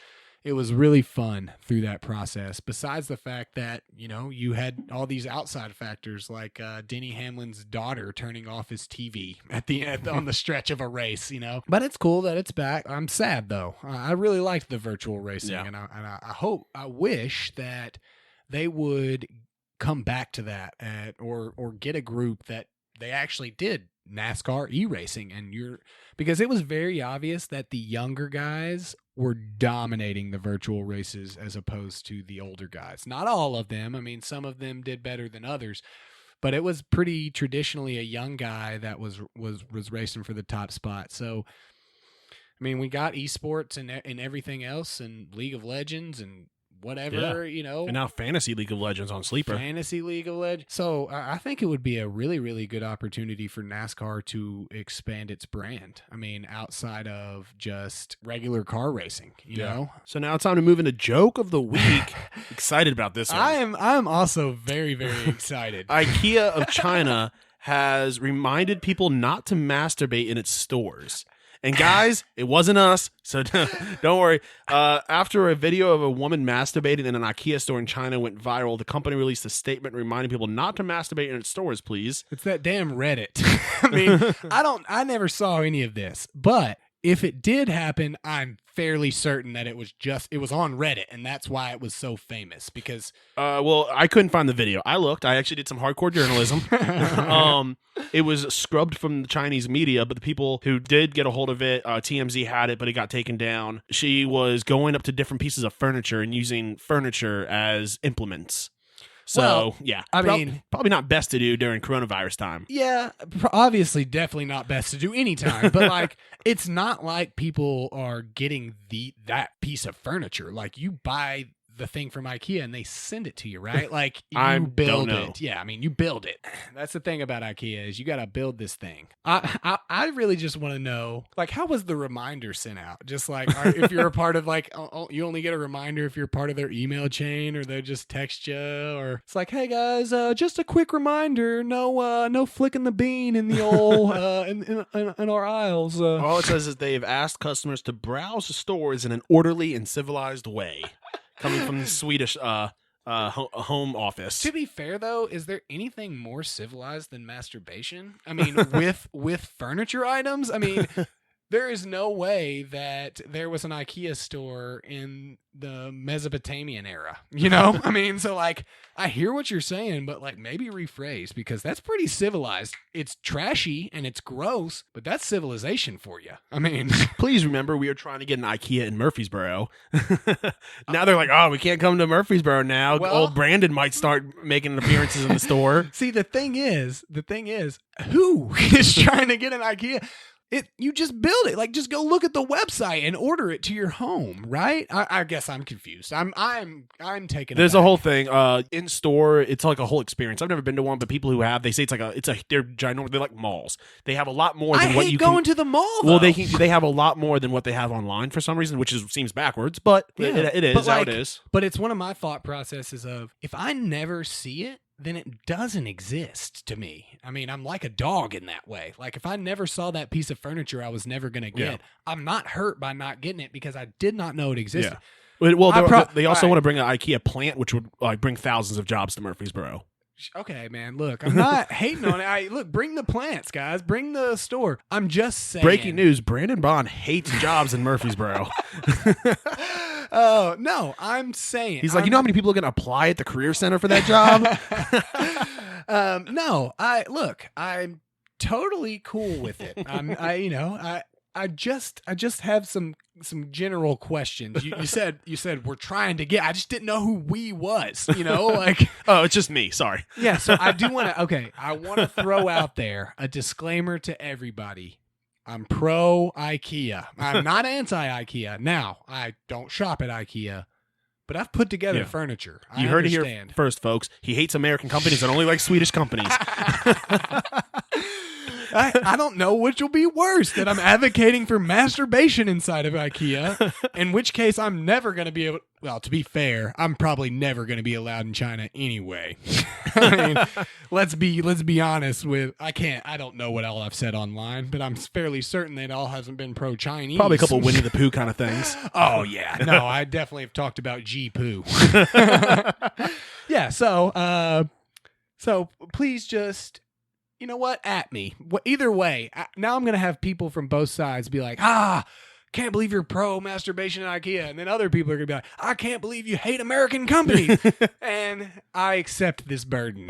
It was really fun through that process. Besides the fact that, you had all these outside factors like Denny Hamlin's daughter turning off his TV on the stretch of a race, But it's cool that it's back. I'm sad though. I really liked the virtual racing, and I wish that they would come back to that or get a group that they actually did NASCAR e-racing because it was very obvious that the younger guys were dominating the virtual races as opposed to the older guys. Not all of them. I mean, some of them did better than others, but it was pretty traditionally a young guy that was racing for the top spot. So, I mean, we got esports and everything else and League of Legends and whatever, And now Fantasy League of Legends on Sleeper. Fantasy League of Legends. So I think it would be a really, really good opportunity for NASCAR to expand its brand. I mean, outside of just regular car racing, you know? So now it's time to move into Joke of the Week. Excited about this one. I am also very, very excited. IKEA of China has reminded people not to masturbate in its stores. And guys, it wasn't us, so don't worry. After a video of a woman masturbating in an IKEA store in China went viral, the company released a statement reminding people not to masturbate in its stores, please. It's that damn Reddit. I mean, I never saw any of this, but if it did happen, I'm fairly certain that it was on Reddit, and that's why it was so famous. Because well, I couldn't find the video. I looked. I actually did some hardcore journalism. It was scrubbed from the Chinese media, but the people who did get a hold of it, TMZ had it, but it got taken down. She was going up to different pieces of furniture and using furniture as implements. So, I mean, probably not best to do during coronavirus time. Yeah, obviously, definitely not best to do any time. But like, it's not like people are getting that piece of furniture. Like, you buy the thing from IKEA and they send it to you, right? Like, you build it. Yeah, I mean, you build it. That's the thing about IKEA is you got to build this thing. I really just want to know, like, how was the reminder sent out? Just like, if you're a part of like, you only get a reminder if you're part of their email chain, or they just text you, or it's like, hey guys, just a quick reminder, no flicking the bean in the old in our aisles. All it says is they've asked customers to browse the stores in an orderly and civilized way. Coming from the Swedish home office. To be fair, though, is there anything more civilized than masturbation? I mean, with furniture items? I mean, There is no way that there was an IKEA store in the Mesopotamian era. You know? I mean, so like, I hear what you're saying, but like maybe rephrase, because that's pretty civilized. It's trashy and it's gross, but that's civilization for you. I mean, please remember we are trying to get an IKEA in Murfreesboro. Now they're like, oh, we can't come to Murfreesboro now. Well, old Brandon might start making appearances in the store. See, the thing is, who is trying to get an IKEA? You just build it. Like, just go look at the website and order it to your home, right? I guess I'm confused. I'm taking. There's a whole thing in store. It's like a whole experience. I've never been to one, but people who have, they say they're ginormous. They're like malls. They have a lot more than what you can. I hate going to the mall. Well, they have a lot more than what they have online for some reason, which seems backwards, but it is how it is. But it's one of my thought processes of, if I never see it, then it doesn't exist to me. I mean, I'm like a dog in that way. Like, if I never saw that piece of furniture I was never going to get, I'm not hurt by not getting it because I did not know it existed. Yeah. Well, they also want to bring an IKEA plant, which would bring thousands of jobs to Murfreesboro. Okay, man, look, I'm not hating on it. Look, bring the plants, guys. Bring the store. I'm just saying. Breaking news, Brandon Bond hates jobs in Murfreesboro. Oh, no, I'm saying. He's like, you know how many people are going to apply at the career center for that job? No, I'm totally cool with it. I just have some general questions. You said we're trying to get. I just didn't know who we was. You know, like oh, it's just me. Sorry. Yeah. So I do want to. Okay, I want to throw out there a disclaimer to everybody. I'm pro IKEA. I'm not anti IKEA. Now, I don't shop at IKEA, but I've put together furniture. You heard it here first, folks. He hates American companies and only likes Swedish companies. I don't know which will be worse, that I'm advocating for masturbation inside of IKEA, in which case I'm never going to be able. Well, to be fair, I'm probably never going to be allowed in China anyway. I mean, let's be honest with. I don't know what all I've said online, but I'm fairly certain that all hasn't been pro Chinese. Probably a couple Winnie the Pooh kind of things. Oh yeah, no, I definitely have talked about G Poo. Yeah, so please just. You know what? At me. Either way, now I'm going to have people from both sides be like, can't believe you're pro masturbation at IKEA. And then other people are going to be like, I can't believe you hate American companies. And I accept this burden.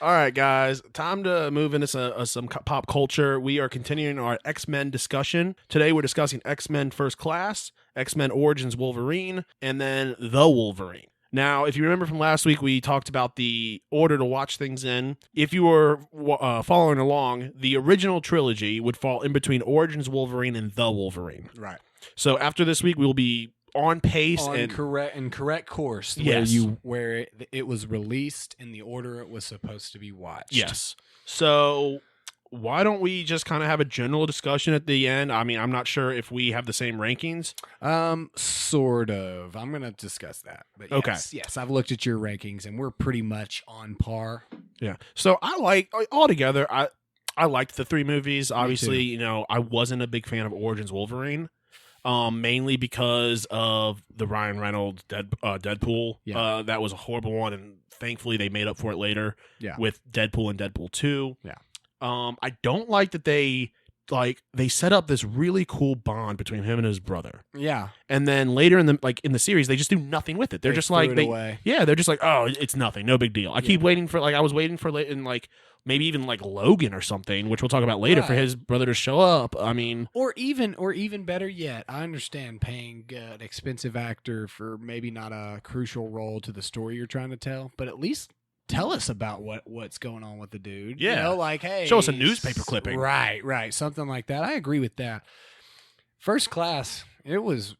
All right, guys. Time to move into some pop culture. We are continuing our X-Men discussion. Today we're discussing X-Men First Class, X-Men Origins Wolverine, and then The Wolverine. Now, if you remember from last week, we talked about the order to watch things in. If you were following along, the original trilogy would fall in between Origins Wolverine and The Wolverine. Right. So after this week, we will be on pace and correct course. Yes. Where it was released in the order it was supposed to be watched. Yes. So why don't we just kind of have a general discussion at the end? I mean, I'm not sure if we have the same rankings. Sort of. I'm going to discuss that. But yes, I've looked at your rankings and we're pretty much on par. Yeah. So I liked the three movies. Obviously, you know, I wasn't a big fan of Origins Wolverine. Mainly because of the Ryan Reynolds Deadpool. Yeah. That was a horrible one, and thankfully they made up for it later with Deadpool and Deadpool 2. Yeah. I don't like that they set up this really cool bond between him and his brother. Yeah. And then later in the series, they just do nothing with it. They're just like they're just like, oh, it's nothing, no big deal. I keep waiting for I was waiting for in maybe even like Logan or something, which we'll talk about later, for his brother to show up. I mean, or even better yet, I understand paying an expensive actor for maybe not a crucial role to the story you're trying to tell, but at least tell us about what's going on with the dude. Yeah. You know, like, hey, show us a newspaper clipping. Right. Something like that. I agree with that. First Class, it was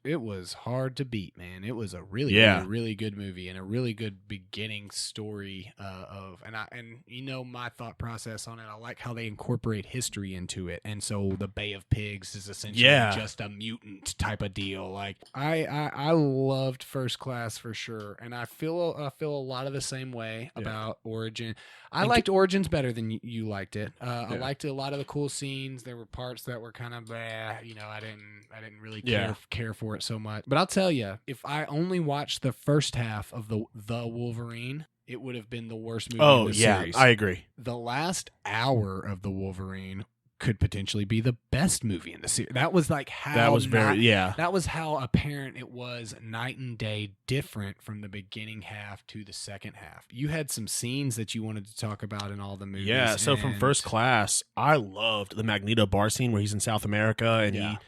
hard to beat, man. It was a really good movie and a really good beginning story and you know my thought process on it. I like how they incorporate history into it, and so the Bay of Pigs is essentially just a mutant type of deal. Like I loved First Class for sure, and I feel a lot of the same way about Origin. I liked Origins better than you liked it. I liked a lot of the cool scenes. There were parts that were kind of I didn't really care for it so much. But I'll tell you, if I only watched the first half of the Wolverine, it would have been the worst movie in the series. I agree. The last hour of the Wolverine could potentially be the best movie in the series. That was like how That was that was how apparent it was, night and day different from the beginning half to the second half. You had some scenes that you wanted to talk about in all the movies. Yeah, so from First Class, I loved the Magneto bar scene where he's in South America and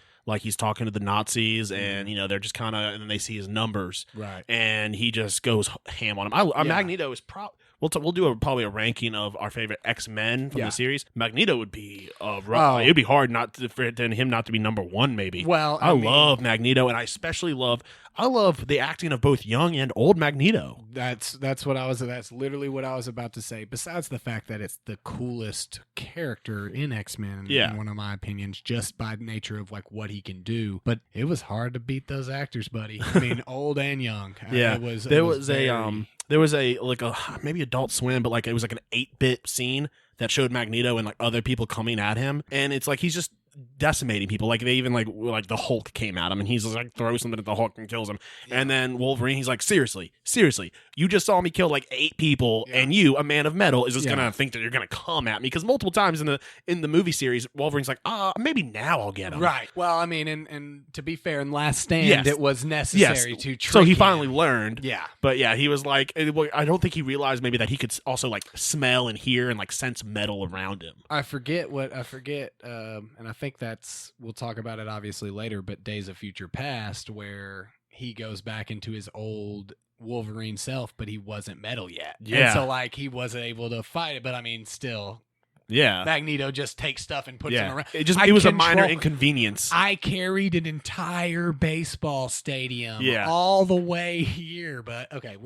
he's talking to the Nazis and they're just kind of, and then they see his numbers, right? And he just goes ham on him. Magneto is we'll do probably a ranking of our favorite X-Men from the series. Magneto would be it would be hard for him not to be number one, maybe. Well, I love Magneto, and I especially love the acting of both young and old Magneto. That's literally what I was about to say. Besides the fact that it's the coolest character in X-Men, in one of my opinions, just by nature of like what he can do. But it was hard to beat those actors, buddy. I mean, old and young. Yeah, there was maybe Adult Swim, but like it was like an 8-bit scene that showed Magneto and like other people coming at him, and it's like he's just decimating people. Like they even like the Hulk came at him and he's just like throws something at the Hulk and kills him. And then Wolverine, he's like, seriously, you just saw me kill like 8 people and you, a man of metal, is just gonna think that you're gonna come at me. Because multiple times in the movie series, Wolverine's like, maybe now I'll get him. Right. Well, I mean, and to be fair, in Last Stand, it was necessary to trick so he him. finally learned. Yeah. But yeah, he was like, I don't think he realized maybe that he could also like smell and hear and like sense metal around him. I forget, and I think we'll talk about it obviously later, but Days of Future Past, where he goes back into his old Wolverine self, but he wasn't metal yet. Yeah. And so like he wasn't able to fight it, but I mean still. Yeah. Magneto just takes stuff and puts him around. It was a minor inconvenience. I carried an entire baseball stadium all the way here, but okay,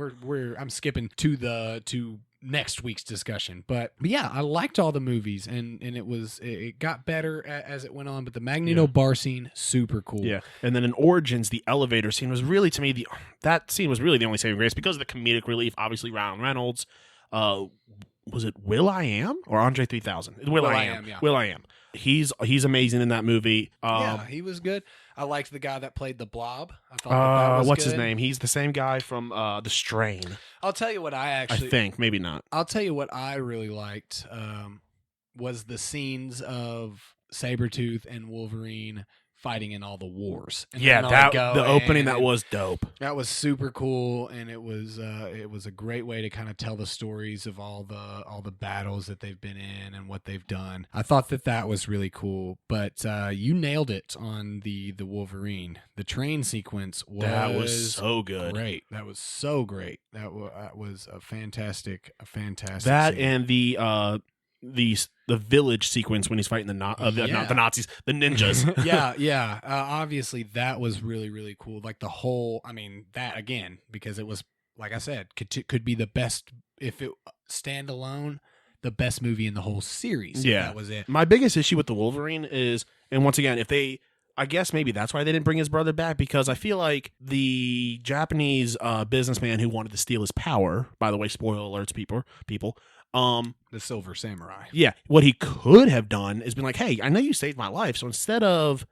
I'm skipping to next week's discussion, but yeah, I liked all the movies, and it got better as it went on. But the Magneto bar scene, super cool. Yeah, and then in Origins, the elevator scene was really, to me, that scene was really the only saving grace because of the comedic relief. Obviously, Ryan Reynolds, was it Will.I.am or Andre 3000? Will.I.am. Yeah. Will.I.am. He's amazing in that movie. Yeah, he was good. I liked the guy that played the Blob. I thought that was what's good. his name? He's the same guy from The Strain. I'll tell you what I think, maybe not. I'll tell you what I really liked was the scenes of Sabretooth and Wolverine fighting in all the wars. And the opening that was dope. That was super cool, and it was a great way to kind of tell the stories of all the battles that they've been in and what they've done. I thought that was really cool, but you nailed it on the Wolverine. The train sequence was so good. Great. That was so great. That was a fantastic that scene. And the village sequence when he's fighting not the Nazis, the ninjas. yeah. Obviously, that was really, really cool. Like the whole, I mean, that again, because it was, like I said, could be the best, if it standalone, the best movie in the whole series. Yeah. That was it. My biggest issue with the Wolverine is, and once again, I guess maybe that's why they didn't bring his brother back, because I feel like the Japanese businessman who wanted to steal his power, by the way, spoiler alerts, people, the Silver Samurai. Yeah. What he could have done is been like, hey, I know you saved my life, so instead of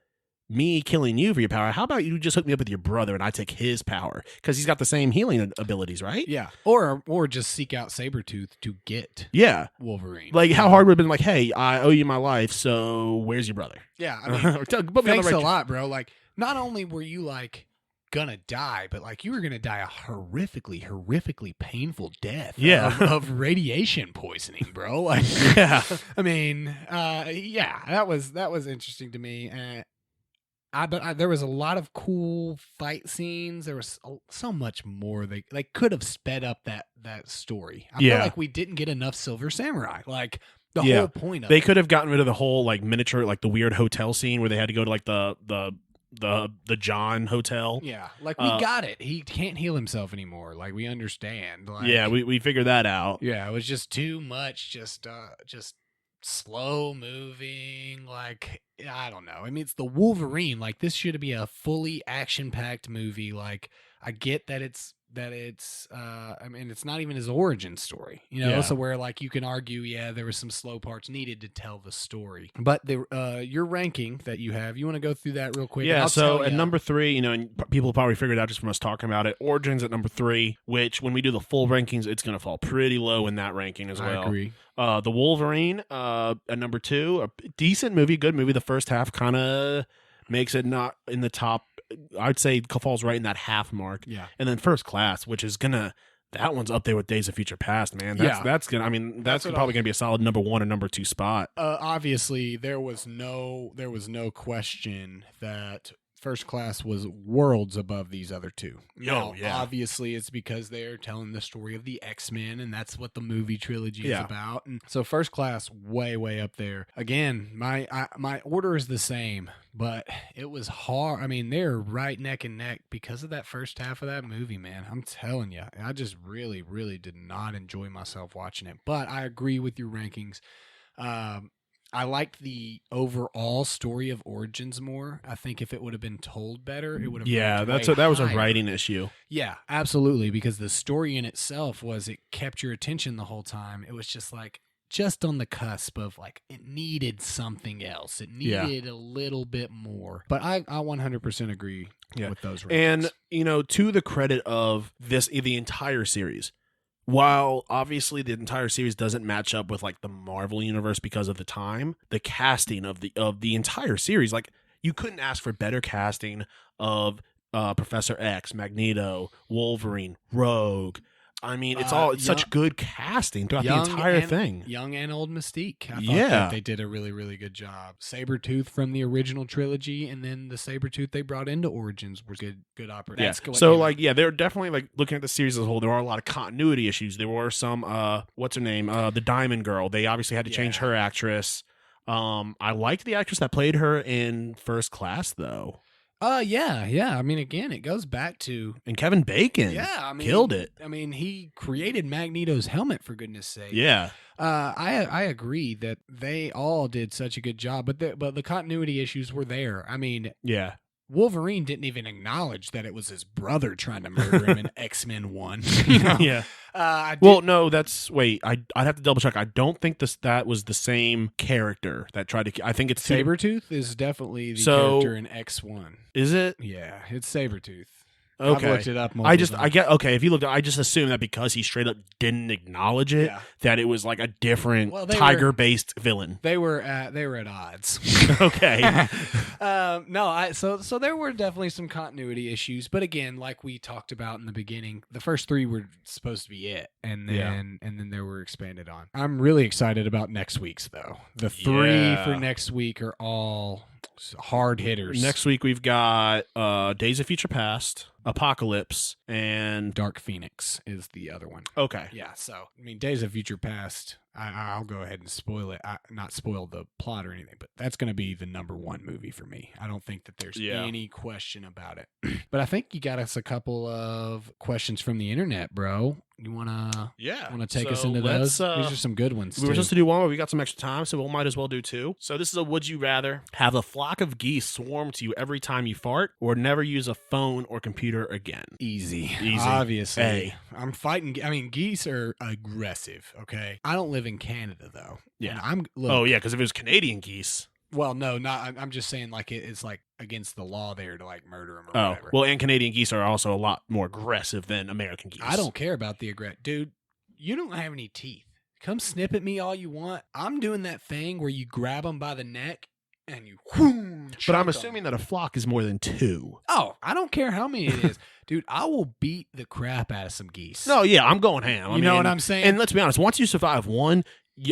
me killing you for your power, how about you just hook me up with your brother and I take his power? Because he's got the same healing abilities, right? Yeah. Or just seek out Sabretooth to get Wolverine. Like, how hard would have been like, hey, I owe you my life, so where's your brother? Yeah. I mean, thanks a lot, bro. Like, not only were you like gonna die, but like you were gonna die a horrifically painful death of radiation poisoning, bro. Like, I mean, that was interesting to me. But there was a lot of cool fight scenes. There was so much more. They could have sped up that story. I feel like we didn't get enough Silver Samurai. Like the whole point of they could have gotten rid of the whole like miniature, like the weird hotel scene where they had to go to like the John Hotel. Yeah, like we got it. He can't heal himself anymore. Like we understand. Like, yeah, we figured that out. Yeah, it was just too much. Just slow moving. Like I don't know. I mean, it's the Wolverine. Like this should be a fully action packed movie. Like I get that it's that it's it's not even his origin story, so where like you can argue, there was some slow parts needed to tell the story. But your ranking that you have, you want to go through that real quick? Yeah, so at number 3, and people probably figured out just from us talking about it, Origins at number 3, which when we do the full rankings, it's going to fall pretty low in that ranking as well. I agree. The Wolverine at number 2, a decent movie, good movie. The first half kind of makes it not in the top. I'd say falls right in that half mark. Yeah. And then First Class, which is that one's up there with Days of Future Past, man. That's probably gonna be a solid number 1 or number 2 spot. Obviously, there was no question that First Class was worlds above these other two. Obviously, it's because they're telling the story of the X-Men, and that's what the movie trilogy is about. And so First Class, way, way up there. Again, my order is the same, but it was hard. I mean, they're right neck and neck because of that first half of that movie, man. I'm telling you, I just really, really did not enjoy myself watching it. But I agree with your rankings. I liked the overall story of Origins more. I think if it would have been told better, it would have. Yeah, that was a writing issue. Yeah, absolutely. Because the story in itself it kept your attention the whole time. It was just on the cusp of it needed something else. It needed a little bit more. But I 100% agree with those rankings. And to the credit of the entire series. While obviously the entire series doesn't match up with the Marvel universe because of the time, the casting of the entire series, you couldn't ask for better casting of Professor X, Magneto, Wolverine, Rogue. I mean, it's such good casting throughout the entire thing. Young and old Mystique. I thought that they did a really, really good job. Sabretooth from the original trilogy, and then the Sabretooth they brought into Origins was good opera. Yeah. So, they're definitely, looking at the series as a whole, there are a lot of continuity issues. There were some, what's her name? The Diamond Girl. They obviously had to change her actress. I liked the actress that played her in First Class, though. Yeah. I mean, again, it goes back to... And Kevin Bacon killed it. I mean, he created Magneto's helmet, for goodness sake. Yeah. I agree that they all did such a good job, but the continuity issues were there. I mean... Yeah. Wolverine didn't even acknowledge that it was his brother trying to murder him in X-Men 1. Yeah. Wait, I'd have to double check. I don't think that was the same character that tried to... I think it's... Sabretooth is definitely the character in X1. Is it? Yeah, it's Sabretooth. Okay. I've looked it up. If you looked, I just assumed that because he straight up didn't acknowledge it, that it was a different tiger-based villain. They were at odds. Okay. So there were definitely some continuity issues, but again, like we talked about in the beginning, the first 3 were supposed to be it, and then they were expanded on. I'm really excited about next week's though. The 3 for next week are all hard hitters. Next week we've got Days of Future Past, Apocalypse, and Dark Phoenix is the other one. Okay. Yeah, so, I mean, Days of Future Past, I'll go ahead and spoil it. Not spoil the plot or anything, but that's going to be the number 1 movie for me. I don't think that there's any question about it. But I think you got us a couple of questions from the internet, bro. You wanna take us into those? These are some good ones. We were supposed to do 1, but we got some extra time, so we might as well do 2. So this is a would you rather have a flock of geese swarm to you every time you fart, or never use a phone or computer again? Easy. Obviously. I'm fighting. I mean, geese are aggressive. Okay. I don't live in Canada though. Yeah. Because if it was Canadian geese. Well, no, not. I'm just saying, it's against the law there to murder them or whatever. Well, and Canadian geese are also a lot more aggressive than American geese. I don't care about the dude. You don't have any teeth. Come snip at me all you want. I'm doing that thing where you grab them by the neck and you. But I'm assuming that a flock is more than 2. Oh, I don't care how many it is, dude. I will beat the crap out of some geese. No, yeah, I'm going ham. You know what I'm saying? And let's be honest. Once you survive one.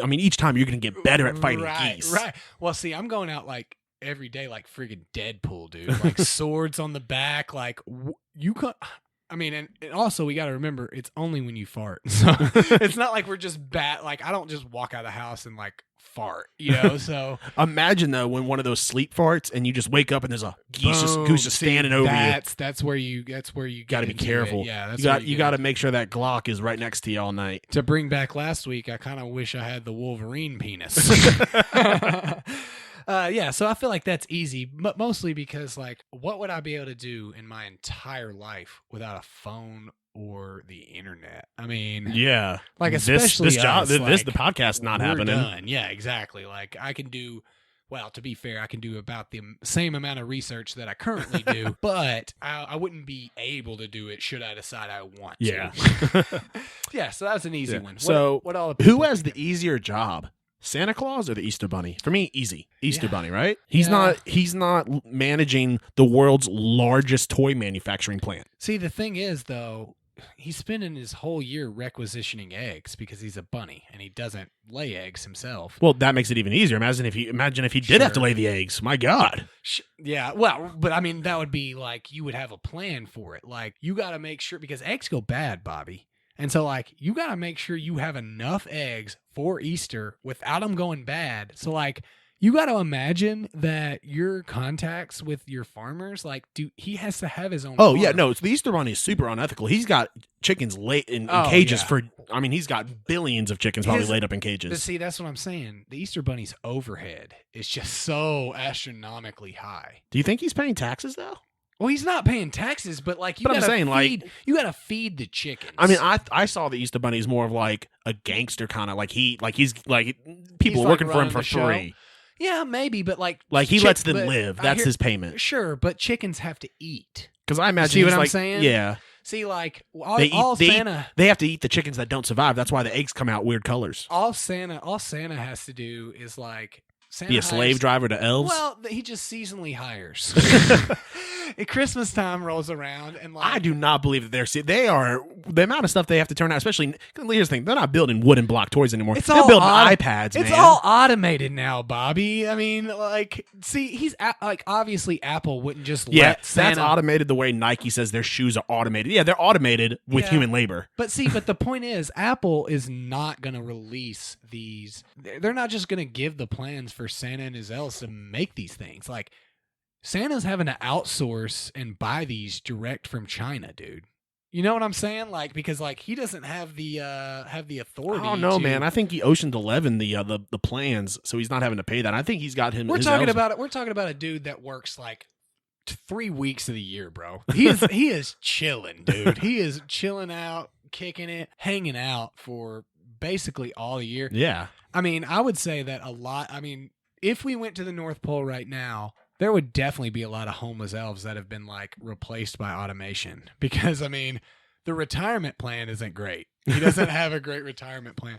I mean, each time you're going to get better at fighting geese. Right. Well, see, I'm going out every day friggin' Deadpool, dude. Swords on the back. You can't. I mean, and also we got to remember it's only when you fart. So it's not like we're just bad. I don't just walk out of the house and fart, so. Imagine though, when one of those sleep farts and you just wake up and there's a goose just standing over you. That's where you got to be careful. Yeah. You got to make sure that Glock is right next to you all night. To bring back last week, I kind of wish I had the Wolverine penis. So I feel like that's easy, but mostly because what would I be able to do in my entire life without a phone or the internet. I mean, yeah, like especially this job, us, the podcast not we're happening. Done. Yeah, exactly. Like I can do. Well, to be fair, I can do about the same amount of research that I currently do, but I wouldn't be able to do it should I decide I want to. Yeah. Yeah, so that was an easy one. So, what all the who people has the think? easier job? Santa Claus or the Easter Bunny? For me, easy. Easter Yeah. Bunny, right? He's Yeah. not managing the world's largest toy manufacturing plant. See, the thing is, though, he's spending his whole year requisitioning eggs because he's a bunny and he doesn't lay eggs himself. Well, that makes it even easier. Imagine if he did have to Sure. lay the eggs. My God. Yeah, well, but I mean, that would be like you would have a plan for it. Like you got to make sure because eggs go bad, Bobby. And so, like, you got to make sure you have enough eggs for Easter without them going bad. So, like, you got to imagine that your contacts with your farmers, like, he has to have his own. Oh, farm. yeah. No, so the Easter Bunny is super unethical. He's got chickens laid in cages he's got billions of chickens probably laid up in cages. But see, that's what I'm saying. The Easter Bunny's overhead is just so astronomically high. Do you think he's paying taxes, though? Well, he's not paying taxes, but like you But I'm gotta saying, feed, like- you gotta feed the chickens. I mean, I saw the Easter Bunny as more of like a gangster kind of like he's like people He's, working like, for him running for the show. free. Yeah, maybe, but like He lets them but live. I That's hear- his payment. Sure, but chickens have to eat. Because I imagine See what he's I'm like, saying? yeah, See, like all, they Santa, have to eat the chickens that don't survive. That's why the eggs come out weird colors. all Santa has to do is like Santa Be a slave driver to elves. Well, he just seasonally hires. At Christmas time rolls around, and like I do not believe that they are the amount of stuff they have to turn out. Especially, here's the thing: they're not building wooden block toys anymore. It's they're all building auto- iPads. It's man. all automated now, Bobby. I mean, like, see, he's like obviously Apple wouldn't just let Santa. That's automated the way Nike says their shoes are automated. Yeah, they're automated with Yeah. human labor. But see, but the point is, Apple is not going to release these. They're not just going to give the plans for Santa and his elves to make these things. Like, Santa's having to outsource and buy these direct from China, dude. You know what I'm saying? Like, because like he doesn't have the authority. I don't know, to- man. I think he Oceaned 11 the plans, so he's not having to pay that. I think he's got him. We're his talking elves- about it. We're talking about a dude that works like 3 weeks of the year, bro. He is chilling, dude. He is chilling out, kicking it, hanging out for basically all the year. Yeah. I mean, I would say that a lot. I mean, if we went to the North Pole right now, there would definitely be a lot of homeless elves that have been like replaced by automation because I mean, the retirement plan isn't great. He doesn't have a great retirement plan.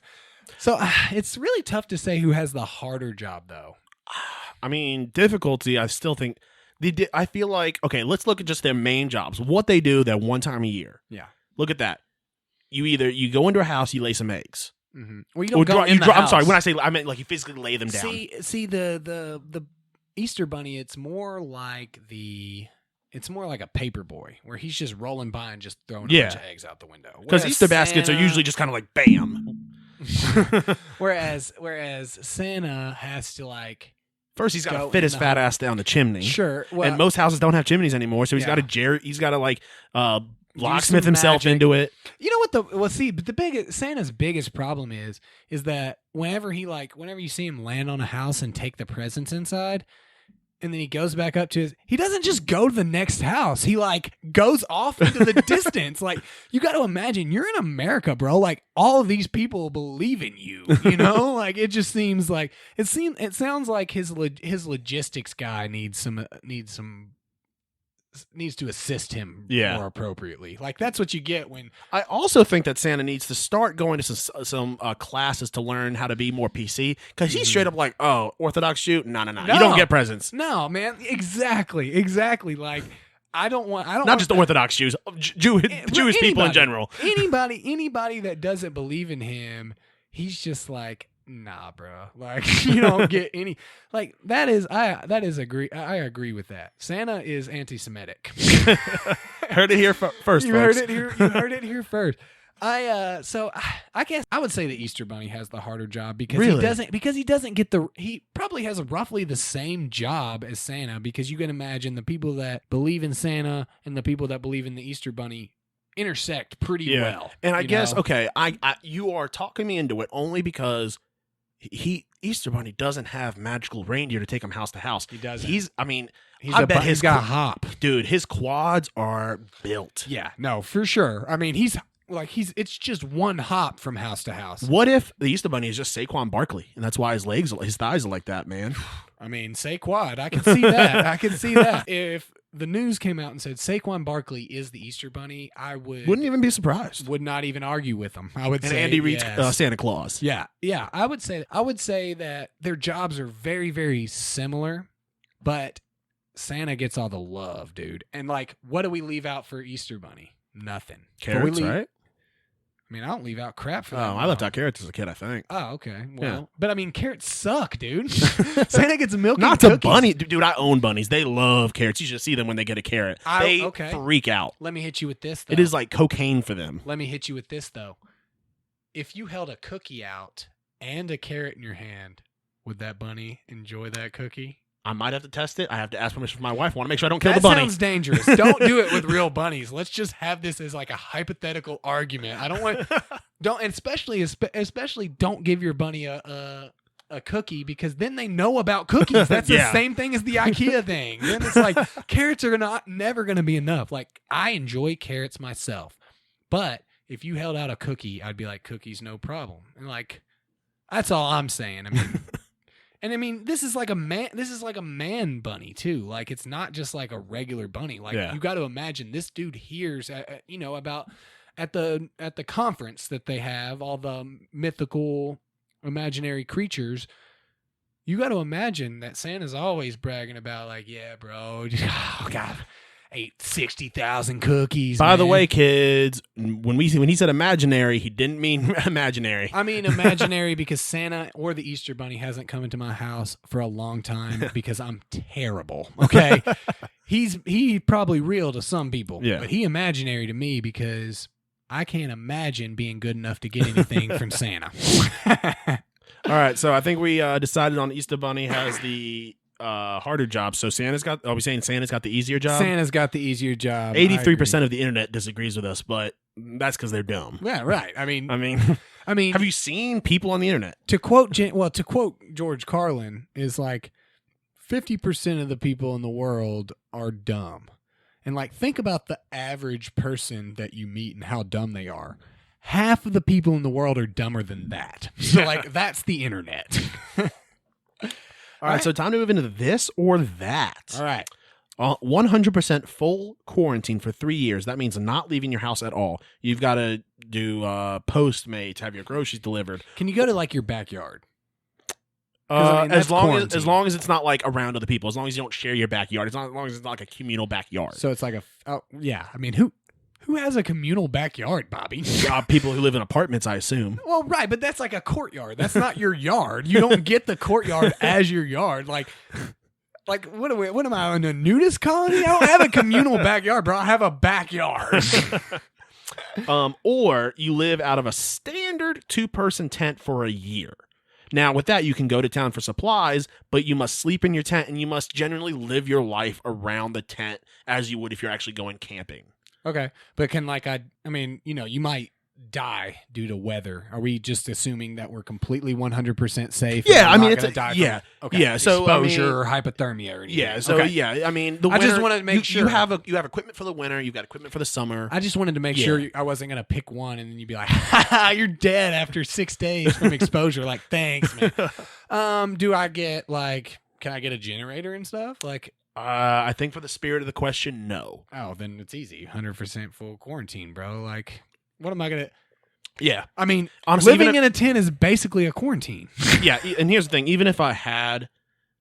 So it's really tough to say who has the harder job though. I mean, difficulty, I still think I feel like, okay, let's look at just their main jobs. What they do that one time a year. Yeah. Look at that. You go into a house, you lay some eggs. Mm-hmm. Well, you don't go in the house. I'm sorry, when I meant like you physically lay them down. See the Easter Bunny, it's more like a paper boy where he's just rolling by and just throwing a bunch of eggs out the window. Because Whereas Easter baskets are usually just kind of like bam. whereas Santa has to like First, he's got go to fit in his the fat house. ass down the chimney. Sure. Well, And most houses don't have chimneys anymore, so he's Yeah. got to like locksmith some himself magic. into it. you know what but Santa's biggest problem is that whenever you see him land on a house and take the presents inside, and then he goes back up to he doesn't just go to the next house. He like goes off into the distance. Like, you got to imagine you're in America, bro. Like, all of these people believe in you, you know? Like, it just seems like it sounds like his logistics guy needs to assist him more appropriately. Like, that's what you get when I also think that Santa needs to start going to some classes to learn how to be more PC, because he's straight up like, oh, Orthodox Jew? No. You don't get presents. No, man. Exactly. Like, I don't want Not just the Orthodox Jews, Jewish people in general. Anybody that doesn't believe in him, he's just like, nah, bro. Like, you don't get any. Like, I agree with that. Santa is anti-Semitic. Heard it here first. You folks. heard it here first. I guess I would say the Easter Bunny has the harder job because he doesn't get he probably has roughly the same job as Santa, because you can imagine the people that believe in Santa and the people that believe in the Easter Bunny intersect pretty well. And I guess know? okay, I you are talking me into it only because Easter Bunny doesn't have magical reindeer to take him house to house. He doesn't. He's got a hop. Dude, his quads are built. Yeah, no, for sure. I mean, it's just one hop from house to house. What if the Easter Bunny is just Saquon Barkley, and that's why his thighs are like that, man? I mean, Saquon, I can see that. I can see that. If the news came out and said Saquon Barkley is the Easter Bunny, I wouldn't even be surprised. Would not even argue with them. I would say Andy Reid's yes. Santa Claus. Yeah. I would say that their jobs are very, very similar, but Santa gets all the love, dude. And like, what do we leave out for Easter Bunny? Nothing. Carrots, right? I mean, I don't leave out crap for that. Oh, I left out carrots as a kid, I think. Oh, okay. Well, but I mean, carrots suck, dude. Santa gets milk and Not cookies. to bunny. Dude, I own bunnies. They love carrots. You should see them when they get a carrot. They freak out. Let me hit you with this, though. It is like cocaine for them. Let me hit you with this, though. If you held a cookie out and a carrot in your hand, would that bunny enjoy that cookie? I might have to test it. I have to ask permission from my wife. I want to make sure I don't kill the bunny. That sounds dangerous. Don't do it with real bunnies. Let's just have this as like a hypothetical argument. I don't want especially don't give your bunny a cookie, because then they know about cookies. That's the same thing as the IKEA thing. Then it's like carrots are never going to be enough. Like, I enjoy carrots myself, but if you held out a cookie, I'd be like, cookies, no problem. And like, that's all I'm saying. I mean. And I mean, this is like a man bunny too. Like, it's not just like a regular bunny. Like, you got to imagine this dude hears, about at the conference that they have, all the mythical, imaginary creatures. You got to imagine that Santa's always bragging about, like, yeah, bro, oh God, ate 60,000 cookies. By the way, kids, when he said imaginary, he didn't mean imaginary. I mean imaginary because Santa or the Easter Bunny hasn't come into my house for a long time because I'm terrible. Okay, he probably real to some people, but he imaginary to me because I can't imagine being good enough to get anything from Santa. All right, so I think we decided on Easter Bunny has the harder job. So are we saying Santa's got the easier job? Santa's got the easier job. 83% of the internet disagrees with us, but that's because they're dumb. Yeah, right. I mean, have you seen people on the internet? To quote George Carlin, is like 50% of the people in the world are dumb. And like, think about the average person that you meet and how dumb they are. Half of the people in the world are dumber than that. So like, that's the internet. All right, so time to move into this or that. All right. 100% full quarantine for 3 years. That means not leaving your house at all. You've got to do Postmates, have your groceries delivered. Can you go to like your backyard? As long as it's not like around other people. As long as you don't share your backyard. As long as it's not like a communal backyard. So it's like I mean, who has a communal backyard, Bobby? People who live in apartments, I assume. Well, right, but that's like a courtyard. That's not your yard. You don't get the courtyard as your yard. Like what am I, in a nudist colony? I don't have a communal backyard, bro. I have a backyard. Or you live out of a standard 2-person tent for a year. Now, with that, you can go to town for supplies, but you must sleep in your tent and you must generally live your life around the tent as you would if you're actually going camping. Okay, but you might die due to weather. Are we just assuming that we're completely 100% safe? Yeah, I mean, so exposure or hypothermia or anything. Yeah, so I mean, the winter, I just wanted to make sure you have equipment for the winter. You've got equipment for the summer. I just wanted to make sure I wasn't going to pick one and then you'd be like, you're dead after 6 days from exposure. Like, thanks, man. Do I get can I get a generator and stuff? Like, I think for the spirit of the question, no. Oh, then it's easy. 100% full quarantine, bro. Like, what am I going to... Yeah. I mean, honestly, living in a tent is basically a quarantine. Yeah, and here's the thing. Even if I had,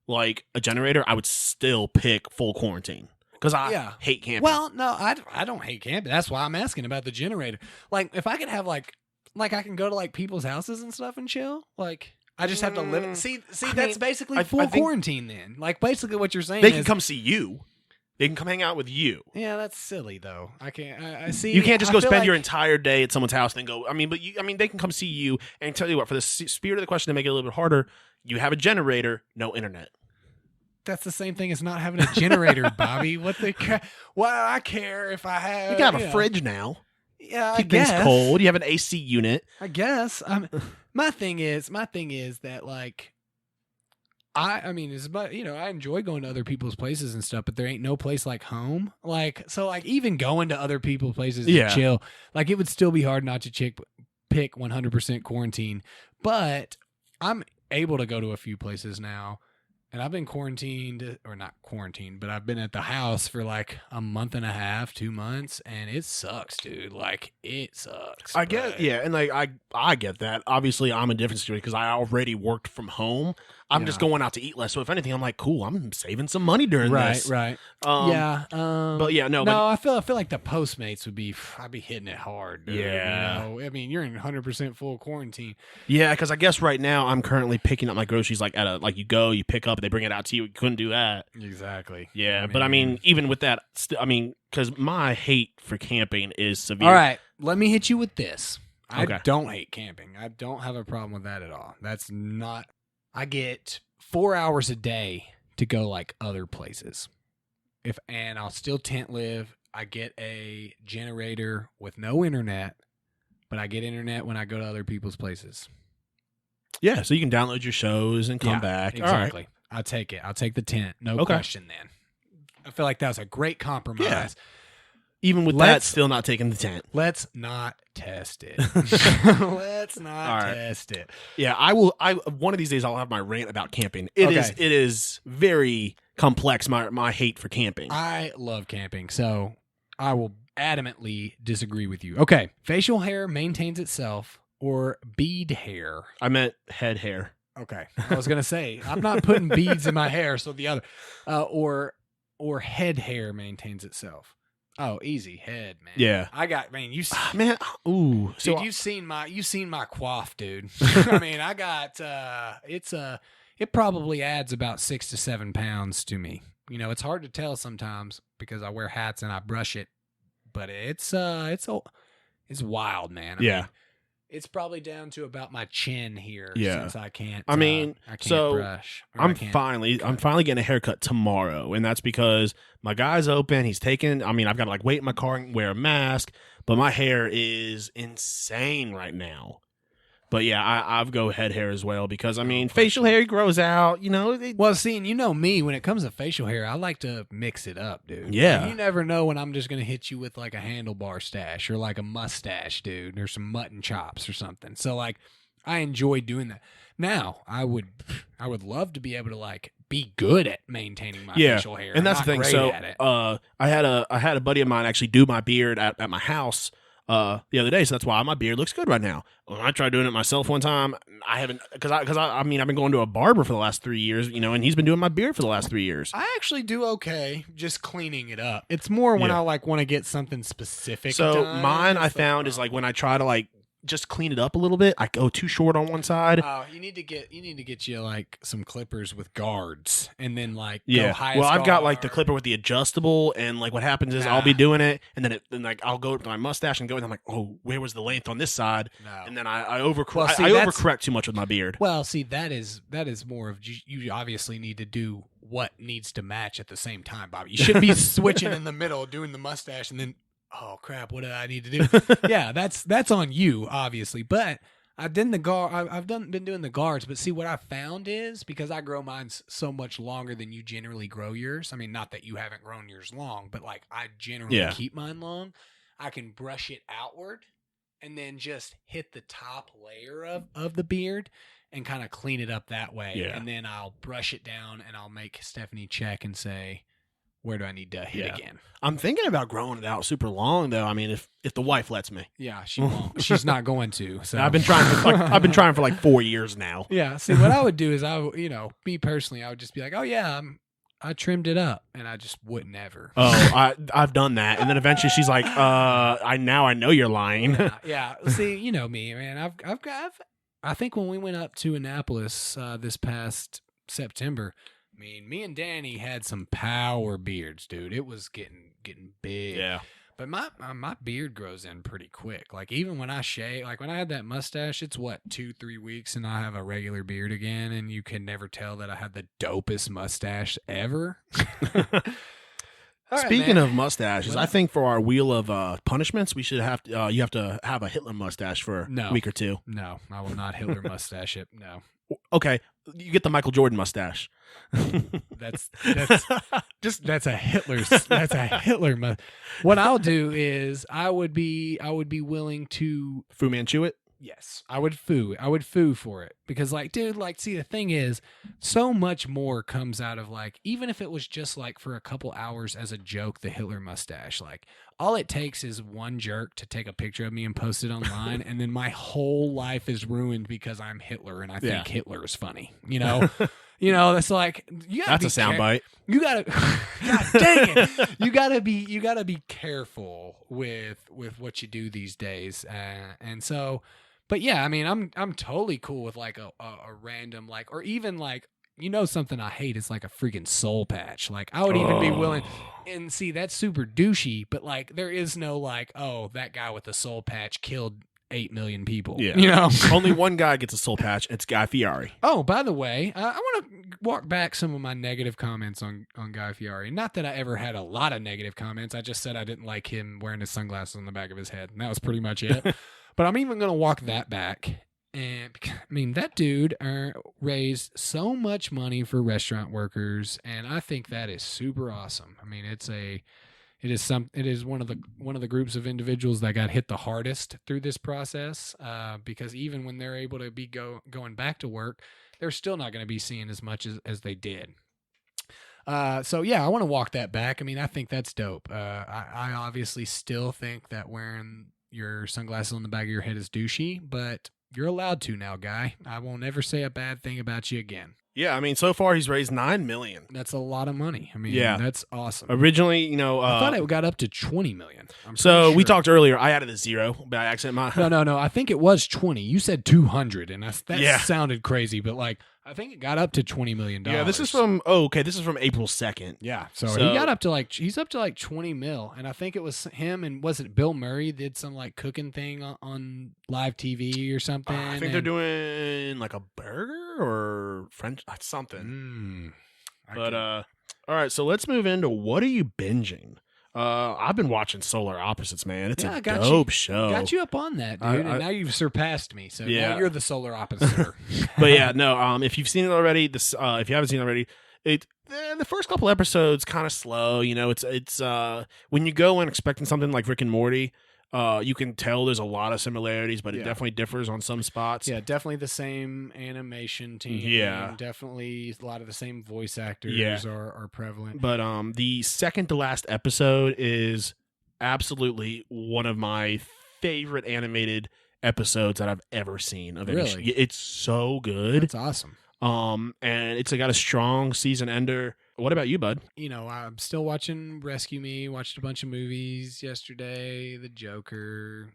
like, a generator, I would still pick full quarantine. Because I hate camping. Well, no, I don't hate camping. That's why I'm asking about the generator. Like, if I could have, like I can go to, like, people's houses and stuff and chill, like... I just have to live. See, that's basically full quarantine then. Like, basically what you're saying is... They can come see you. They can come hang out with you. Yeah, that's silly, though. I can't... I see... You can't just go spend your entire day at someone's house and then go... they can come see you and tell you what, for the spirit of the question to make it a little bit harder, you have a generator, no internet. That's the same thing as not having a generator, Bobby. Well, I care if I have... You can have a fridge now. Yeah, keep things cold. You have an AC unit. I guess. My thing is that like I mean, it's but I enjoy going to other people's places and stuff, but there ain't no place like home. Like so, like even going to other people's places to chill, like it would still be hard not to pick 100% quarantine. But I'm able to go to a few places now. And I've been quarantined, or not quarantined, but I've been at the house for like a month and a half, 2 months, and it sucks, dude. Like, it sucks. I get, and like I get that. Obviously, I'm a different situation because I already worked from home. I'm just going out to eat less. So if anything, I'm like, cool. I'm saving some money during this. Right. But yeah, no. I feel like the Postmates would be. I'd be hitting it hard. Dude. Yeah. I mean, you're in 100% full quarantine. Yeah, because I guess right now I'm currently picking up my groceries like you pick up, they bring it out to you. You couldn't do that. Exactly. Yeah, but I mean, even with that, because my hate for camping is severe. All right, let me hit you with this. Okay. I don't hate camping. I don't have a problem with that at all. That's not. I get 4 hours a day to go like other places. And I'll still tent live. I get a generator with no internet, but I get internet when I go to other people's places. Yeah, so you can download your shows and come back. Exactly. All right. I'll take it. I'll take the tent. No question then. I feel like that was a great compromise. Yeah. Even with that, still not taking the tent. Let's not test it. Let's not test it. Yeah, I will. One of these days I'll have my rant about camping. It is very complex, my hate for camping. I love camping, so I will adamantly disagree with you. Okay, facial hair maintains itself or bead hair? I meant head hair. Okay, I was gonna say I'm not putting beads in my hair, so the other, or head hair maintains itself. Oh, easy head, man. Yeah, man. Ooh, so dude, you've seen my coif, dude. I mean, I got it probably adds about 6 to 7 pounds to me. It's hard to tell sometimes because I wear hats and I brush it, but it's wild, man. I mean, it's probably down to about my chin here. Yeah. Since I can't. I can't brush. I'm finally getting a haircut tomorrow, and that's because my guy's open. He's taking. I mean, I've got to wait in my car and wear a mask, but my hair is insane right now. But yeah, I've go head hair as well because facial hair grows out. Well, see, and me when it comes to facial hair, I like to mix it up, dude. Yeah, you never know when I'm just gonna hit you with like a handlebar stash or like a mustache, dude, or some mutton chops or something. So I enjoy doing that. Now, I would love to be able to be good at maintaining my facial hair. And that's the thing. So I had a buddy of mine actually do my beard at my house. The other day, so that's why my beard looks good right now. When I tried doing it myself one time, I haven't because I've been going to a barber for the last 3 years, and he's been doing my beard for the last 3 years. I actually do okay just cleaning it up. It's more when I want to get something specific. So mine I found is when I try to just clean it up a little bit, I go too short on one side. Oh, you need to get you some clippers with guards, and then go highest. Well, I've got the clipper with the adjustable, and what happens is I'll be doing it, and then I'll go to my mustache and go, and I'm like, oh, where was the length on this side? No. And then I overcorrect. I overcorrect too much with my beard. Well, see, that is more of you obviously need to do what needs to match at the same time, Bobby. You shouldn't be switching in the middle, doing the mustache, and then. Oh crap! What do I need to do? Yeah, that's on you, obviously. But I've done been doing the guards. But see, what I found is because I grow mine so much longer than you generally grow yours. I mean, not that you haven't grown yours long, but I generally keep mine long. I can brush it outward and then just hit the top layer of the beard and kind of clean it up that way. Yeah. And then I'll brush it down and I'll make Stephanie check and say, where do I need to hit again? I'm thinking about growing it out super long, though. I mean, if the wife lets me. Yeah, she won't. She's not going to. So I've been trying for 4 years now. Yeah. See, what I would do is me personally, I would just be like, oh yeah, I trimmed it up, and I just wouldn't ever. Oh, I've done that, and then eventually she's like, I know you're lying. Yeah. See, you know me, man. I think when we went up to Annapolis this past September. I mean, me and Danny had some power beards, dude. It was getting big. Yeah. But my beard grows in pretty quick. Even when I shave, when I had that mustache, it's 2-3 weeks and I have a regular beard again, and you can never tell that I have the dopest mustache ever. Speaking of mustaches, I think for our wheel of punishments, we should have to, you have to have a Hitler mustache for a week or two. No, I will not Hitler mustache it. No. Okay, you get the Michael Jordan mustache. That's a Hitler. What I'll do is I would be willing to Fu Manchu it. Yes, I would foo for it because dude, see, the thing is, so much more comes out of even if it was just for a couple hours as a joke, the Hitler mustache, all it takes is one jerk to take a picture of me and post it online, and then my whole life is ruined because I'm Hitler and I think Hitler is funny. You know, that's that's a soundbite. You gotta, God dang it, you gotta be careful with what you do these days, and so. But yeah, I mean, I'm totally cool with a random or even something I hate is a freaking soul patch. I would even be willing, and see that's super douchey. But there is no oh, that guy with the soul patch killed 8 million people. Yeah, only one guy gets a soul patch. It's Guy Fieri. Oh, by the way, I want to walk back some of my negative comments on Guy Fieri. Not that I ever had a lot of negative comments. I just said I didn't like him wearing his sunglasses on the back of his head, and that was pretty much it. But I'm even going to walk that back. And I mean, that dude raised so much money for restaurant workers, and I think that is super awesome. I mean, it is one of the groups of individuals that got hit the hardest through this process, because even when they're able to be going back to work, they're still not going to be seeing as much as they did. So yeah, I want to walk that back. I mean, I think that's dope. I obviously still think that wearing your sunglasses on the back of your head is douchey, but you're allowed to now, Guy. I won't ever say a bad thing about you again. Yeah, I mean, so far he's raised $9 million. That's a lot of money. I mean, that's awesome. Originally, I thought it got up to $20 million. So we talked earlier. I added a zero by accident. No. I think it was 20. You said 200, and that sounded crazy, but I think it got up to $20 million. Yeah, this is from April 2nd. Yeah, so he got up to he's up to 20 mil, and I think it was him, and was it Bill Murray did some cooking thing on live TV or something? I think they're doing a burger or French something. But all right, so let's move into what are you binging? I've been watching Solar Opposites, man. It's a dope show. Got you up on that, dude, and now you've surpassed me. So now you're the Solar Opposite. But yeah, no. If you've seen it already, if you haven't seen it already, the first couple episodes kind of slow. It's when you go in expecting something like Rick and Morty. You can tell there's a lot of similarities, but it definitely differs on some spots. Yeah, definitely the same animation team. Yeah. Definitely a lot of the same voice actors are prevalent. But the second to last episode is absolutely one of my favorite animated episodes that I've ever seen of any. Really? It's so good. That's awesome. And it's got a strong season ender. What about you, bud? I'm still watching Rescue Me. Watched a bunch of movies yesterday. The Joker.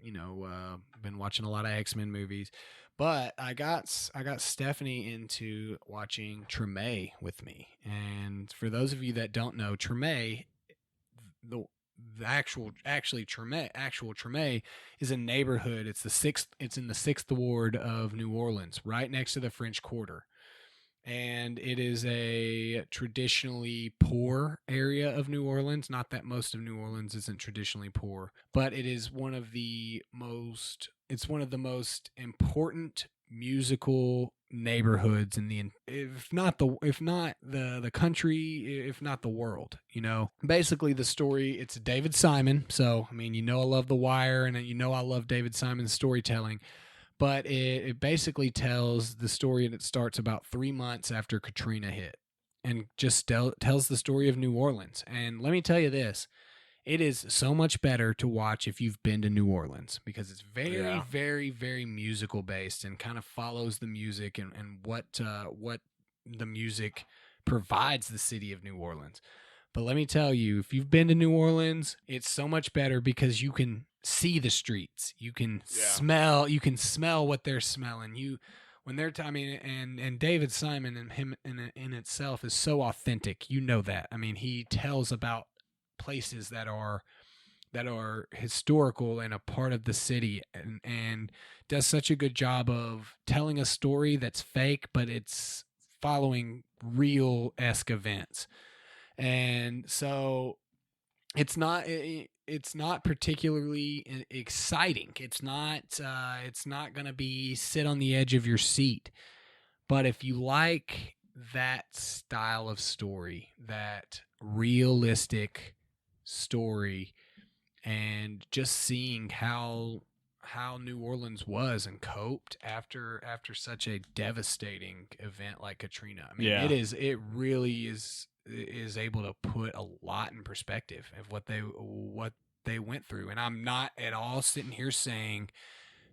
Been watching a lot of X-Men movies. But I got Stephanie into watching Treme with me. And for those of you that don't know, Treme, the actual Treme is a neighborhood. It's in the 6th ward of New Orleans, right next to the French Quarter. And it is a traditionally poor area of New Orleans. Not that most of New Orleans isn't traditionally poor, but it is one of the most important musical neighborhoods in the if not the country, if not the world. Basically the story, it's David Simon. So I mean, I love The Wire, and I love David Simon's storytelling. But it basically tells the story, and it starts about 3 months after Katrina hit, and just tells the story of New Orleans. And let me tell you this, it is so much better to watch if you've been to New Orleans, because it's very, very, very musical based, and kind of follows the music and what the music provides the city of New Orleans. But let me tell you, if you've been to New Orleans, it's so much better because you can see the streets. You can smell what they're smelling. When they're and David Simon and him in itself is so authentic. That. I mean, he tells about places that are historical and a part of the city, and does such a good job of telling a story that's fake, but it's following real-esque events. And so It's not particularly exciting. It's not going to be sit on the edge of your seat. But if you like that style of story, that realistic story, and just seeing how New Orleans was and coped after such a devastating event like Katrina. I mean, it really is able to put a lot in perspective of what they went through. And I'm not at all sitting here saying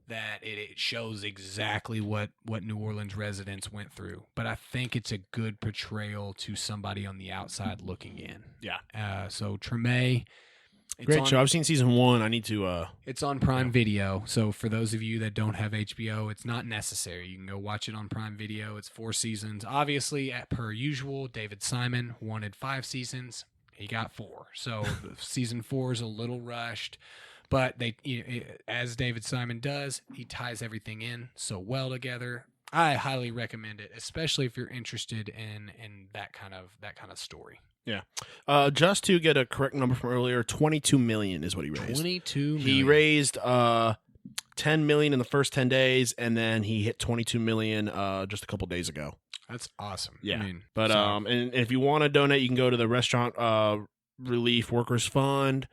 that it shows exactly what New Orleans residents went through, but I think it's a good portrayal to somebody on the outside looking in. Yeah. So Treme, great show. I've seen season 1. I need to. It's on Prime Video. So for those of you that don't have HBO, it's not necessary. You can go watch it on Prime Video. It's 4 seasons. Obviously, per usual, David Simon wanted 5 seasons. He got 4. So season 4 is a little rushed. But as David Simon does, he ties everything in so well together. I highly recommend it, especially if you're interested in that kind of story. Yeah. Just to get a correct number from earlier, $22 million is what he raised. 22 million. He raised $10 million in the first 10 days, and then he hit $22 million just a couple days ago. That's awesome. Yeah. And if you want to donate, you can go to the Restaurant Relief Workers Fund.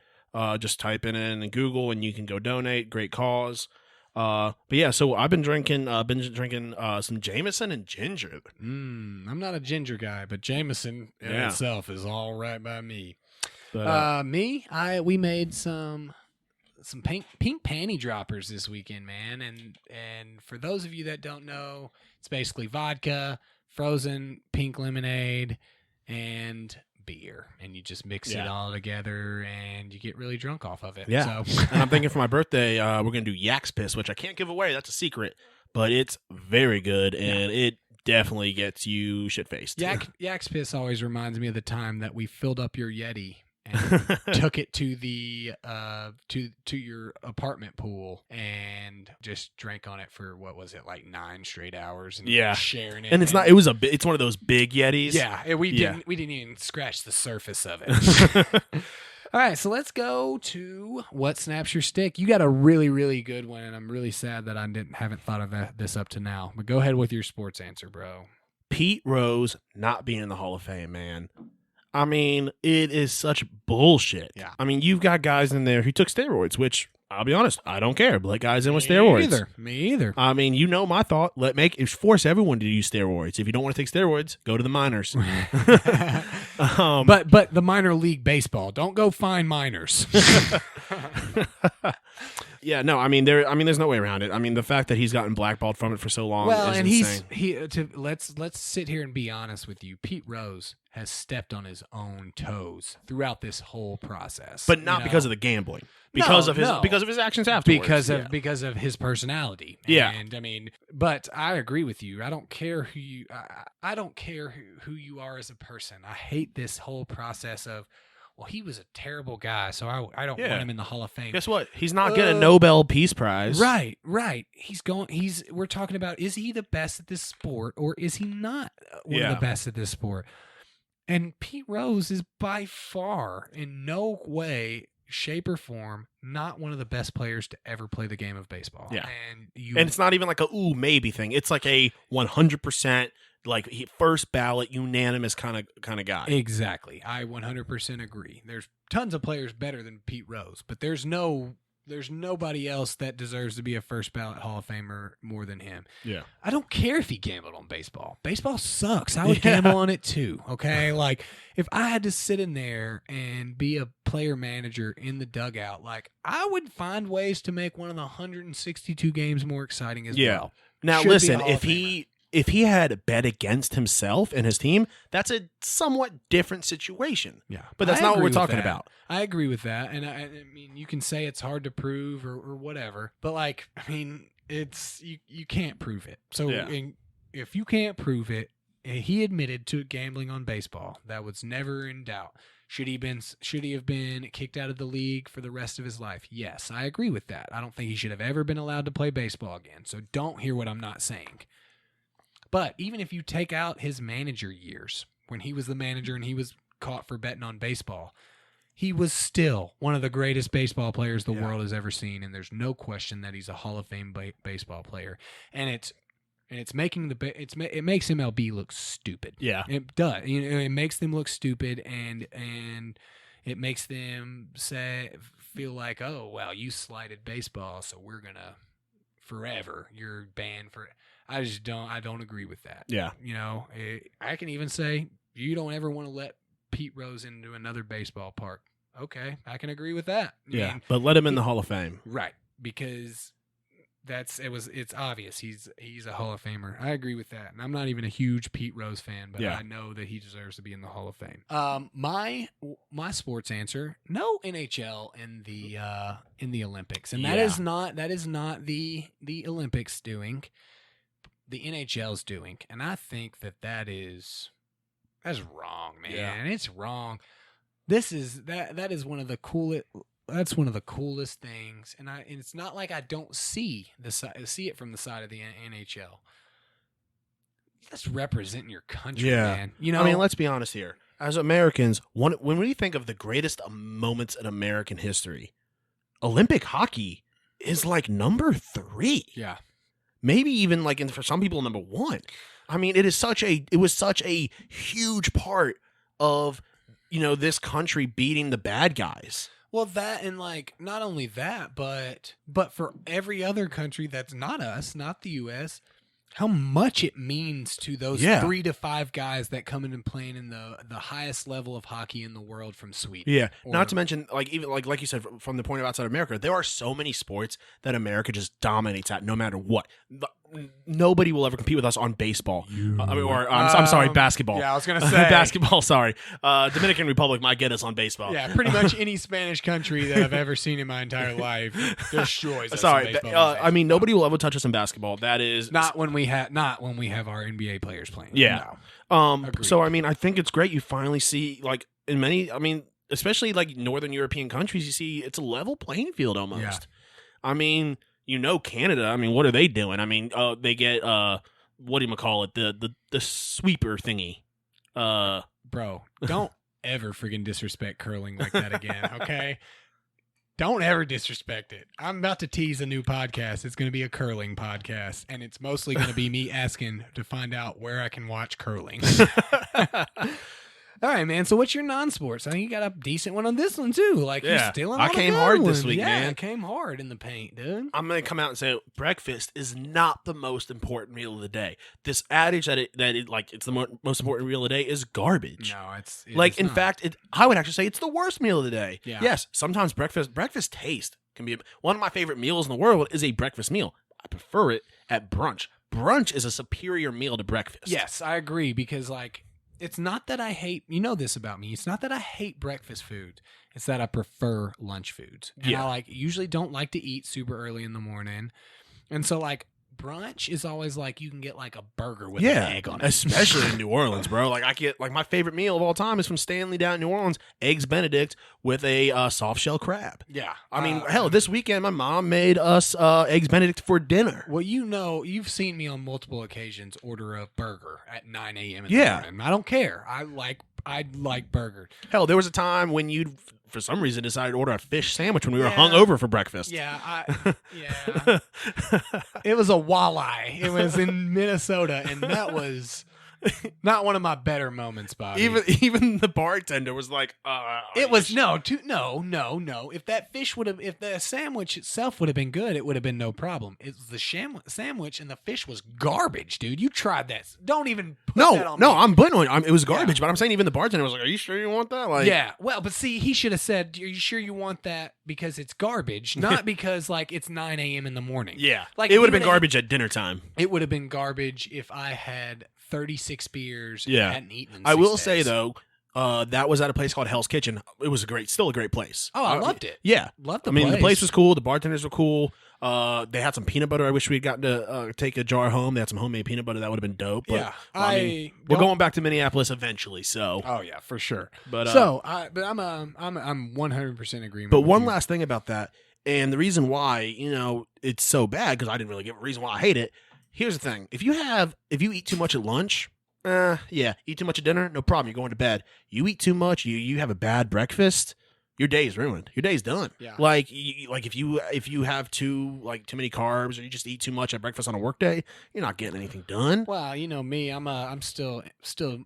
Just type it in Google, and you can go donate. Great cause. But yeah, so I've been drinking some Jameson and ginger. I'm not a ginger guy, but Jameson in itself is all right by me. But, we made some pink panty droppers this weekend, man. And for those of you that don't know, it's basically vodka, frozen pink lemonade, and beer, and you just mix it all together and you get really drunk off of it. Yeah. So. And I'm thinking for my birthday, we're going to do Yak's Piss, which I can't give away. That's a secret, but it's very good, and it definitely gets you shit-faced. Yak's Piss always reminds me of the time that we filled up your Yeti and took it to the to your apartment pool and just drank on it for, what was it, like 9 straight hours, and sharing it. And it's it's one of those big Yetis. Yeah, we didn't even scratch the surface of it. All right, so let's go to what snaps your stick. You got a really, really good one, and I'm really sad that I haven't thought of this up to now. But go ahead with your sports answer, bro. Pete Rose not being in the Hall of Fame, man. I mean, it is such bullshit. Yeah. I mean, you've got guys in there who took steroids, which, I'll be honest, I don't care. But let guys in with steroids. Me either. I mean, you know my thought. Force everyone to use steroids. If you don't want to take steroids, go to the minors. But the minor league baseball, don't go find minors. Yeah, no, I mean, there's no way around it. I mean, the fact that he's gotten blackballed from it for so long is insane. Let's sit here and be honest with you. Pete Rose has stepped on his own toes throughout this whole process, but not because of the gambling. Because of his actions afterwards. Because of his personality. Yeah. And I mean, but I agree with you. I don't care who who you are as a person. I hate this whole process of, well, he was a terrible guy, so I don't want him in the Hall of Fame. Guess what? He's not getting a Nobel Peace Prize. Right. We're talking about, is he the best at this sport, or is he not one of the best at this sport? And Pete Rose is by far, in no way, shape, or form, not one of the best players to ever play the game of baseball. Yeah. And it's not even like a maybe thing. It's like a 100%. Like first ballot, unanimous kind of guy. Exactly, I 100% agree. There's tons of players better than Pete Rose, but there's nobody else that deserves to be a first ballot Hall of Famer more than him. Yeah, I don't care if he gambled on baseball. Baseball sucks. I would gamble on it too. Okay, like if I had to sit in there and be a player manager in the dugout, like I would find ways to make one of the 162 games more exciting as well. Now listen, if he had bet against himself and his team, that's a somewhat different situation. Yeah. But that's not what we're talking about. I agree with that. And I mean, you can say it's hard to prove or whatever, but like, I mean, it's, you can't prove it. So if you can't prove it, he admitted to gambling on baseball. That was never in doubt. Should he have been kicked out of the league for the rest of his life? Yes, I agree with that. I don't think he should have ever been allowed to play baseball again. So don't hear what I'm not saying. But even if you take out his manager years, when he was the manager and he was caught for betting on baseball, he was still one of the greatest baseball players the world has ever seen, and there's no question that he's a Hall of Fame baseball player. And it makes MLB look stupid. Yeah, it does. It makes them look stupid, and it makes them feel like, oh well, you slighted baseball, so we're gonna forever. You're banned for. I don't agree with that. Yeah, I can even say you don't ever want to let Pete Rose into another baseball park. Okay, I can agree with that. I mean, but let him in the Hall of Fame, right? Because it's obvious he's a Hall of Famer. I agree with that, and I'm not even a huge Pete Rose fan, but I know that he deserves to be in the Hall of Fame. My sports answer: no NHL in the Olympics, and that is not the Olympics doing. The NHL's doing, and I think that's wrong, man. Yeah. It's wrong. That is one of the coolest. That's one of the coolest things, and it's not like I don't see it from the side of the NHL. That's representing your country, man. I mean, let's be honest here. As Americans, when we think of the greatest moments in American history, Olympic hockey is like number 3. Yeah. Maybe even for some people, number 1. I mean, it was such a huge part of, this country beating the bad guys. Well, that and not only that, but for every other country that's not us, not the U.S., how much it means to those 3 to 5 guys that come in and playing in the highest level of hockey in the world from Sweden. Yeah, not to mention even like you said, from the point of outside America, there are so many sports that America just dominates at no matter what. Nobody will ever compete with us on baseball. I'm sorry, basketball. Yeah, I was gonna say basketball. Sorry, Dominican Republic might get us on baseball. Yeah, pretty much any Spanish country that I've ever seen in my entire life destroys us. Sorry, I mean nobody will ever touch us in basketball. That is not when we have our NBA players playing. Yeah. No. So I mean, I think it's great. You finally see in many. I mean, especially Northern European countries, you see it's a level playing field almost. Yeah. I mean. Canada, I mean, what are they doing? I mean, they get, what do you call it? The sweeper thingy. Bro, don't ever freaking disrespect curling like that again, okay? Don't ever disrespect it. I'm about to tease a new podcast. It's going to be a curling podcast, and it's mostly going to be me asking to find out where I can watch curling. All right, man. So what's your non-sports? I think you got a decent one on this one, too. You're stealing all the came good hard ones. this week, man. I came hard in the paint, dude. I'm going to come out and say breakfast is not the most important meal of the day. This adage that it's the most important meal of the day is garbage. No, it's in fact, I would actually say it's the worst meal of the day. Yeah. Yes, sometimes breakfast taste can be one of my favorite meals in the world is a breakfast meal. I prefer it at brunch. Brunch is a superior meal to breakfast. Yes, I agree because it's not that I hate, this about me. It's not that I hate breakfast food. It's that I prefer lunch foods. And I usually don't like to eat super early in the morning. And so brunch is always you can get a burger with an egg on it. Especially in New Orleans, bro. I get my favorite meal of all time is from Stanley down in New Orleans, Eggs Benedict with a soft shell crab. Yeah. I mean, this weekend my mom made us Eggs Benedict for dinner. Well, you've seen me on multiple occasions order a burger at 9 a.m. in the morning. I don't care. I like burger. Hell, there was a time when you for some reason decided to order a fish sandwich when we were hungover for breakfast. Yeah, it was a walleye. It was in Minnesota, and that was not one of my better moments, Bobby. Even the bartender was like, it was no. If the sandwich itself would have been good, it would have been no problem. It was the sandwich and the fish was garbage, dude. You tried that. Don't even put that on me. No, I'm putting on it was garbage, but I'm saying even the bartender was like, are you sure you want that? Yeah. Well, but see, he should have said, are you sure you want that because it's garbage, not because it's 9 a.m. in the morning. Yeah. It would have been garbage at dinner time. It would have been garbage if I had 36 beers and hadn't eaten in 6 I will days. say though, that was at a place called Hell's Kitchen. It was still a great place. Oh, I loved it. Yeah, loved the place. The place was cool. The bartenders were cool. They had some peanut butter. I wish we'd gotten to take a jar home. They had some homemade peanut butter. That would have been dope. But, we're going back to Minneapolis eventually. So, oh yeah, for sure. But I'm 100% agreement. But one last thing about that, and the reason why it's so bad because I didn't really give a reason why I hate it. Here's the thing: if you eat too much at lunch, eat too much at dinner, no problem. You're going to bed. You eat too much, you have a bad breakfast. your day's ruined. Your day's done. Yeah. Like if you have too many carbs or you just eat too much at breakfast on a work day, you're not getting anything done. Well, you know me, I'm still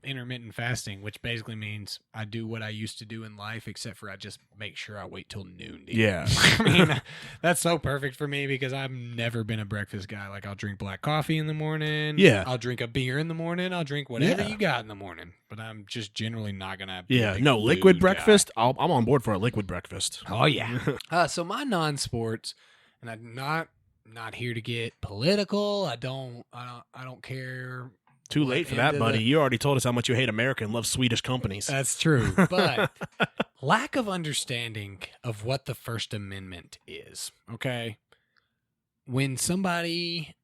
intermittent fasting, which basically means I do what I used to do in life, except for I just make sure I wait till noon. Yeah. I mean, that's so perfect for me because I've never been a breakfast guy. Like I'll drink black coffee in the morning. Yeah. I'll drink a beer in the morning. I'll drink whatever you got in the morning. But I'm just generally not gonna. Liquid breakfast. I'm on board for a liquid breakfast. Oh yeah. So my non-sports, and I'm not here to get political. I don't care. Too late for that, buddy. You already told us how much you hate America and love Swedish companies. That's true. But lack of understanding of what the First Amendment is. Okay. When somebody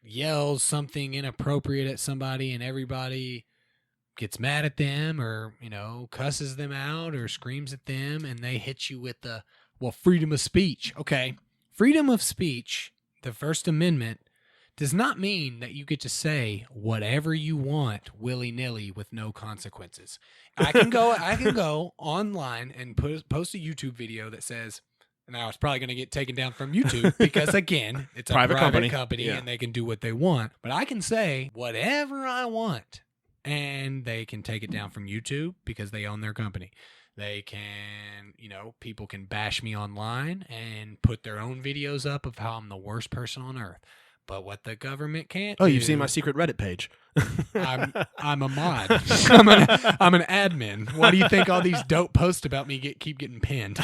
yells something inappropriate at somebody and everybody gets mad at them or, cusses them out or screams at them and they hit you with freedom of speech. Okay. Freedom of speech, the First Amendment, does not mean that you get to say whatever you want willy-nilly with no consequences. I can go online and post a YouTube video that says, now it's probably going to get taken down from YouTube because, again, it's a private company and they can do what they want. But I can say whatever I want. And they can take it down from YouTube because they own their company. They can, people can bash me online and put their own videos up of how I'm the worst person on earth. But what the government can't do... you've seen my secret Reddit page. I'm a mod. I'm an admin. Why do you think all these dope posts about me keep getting pinned?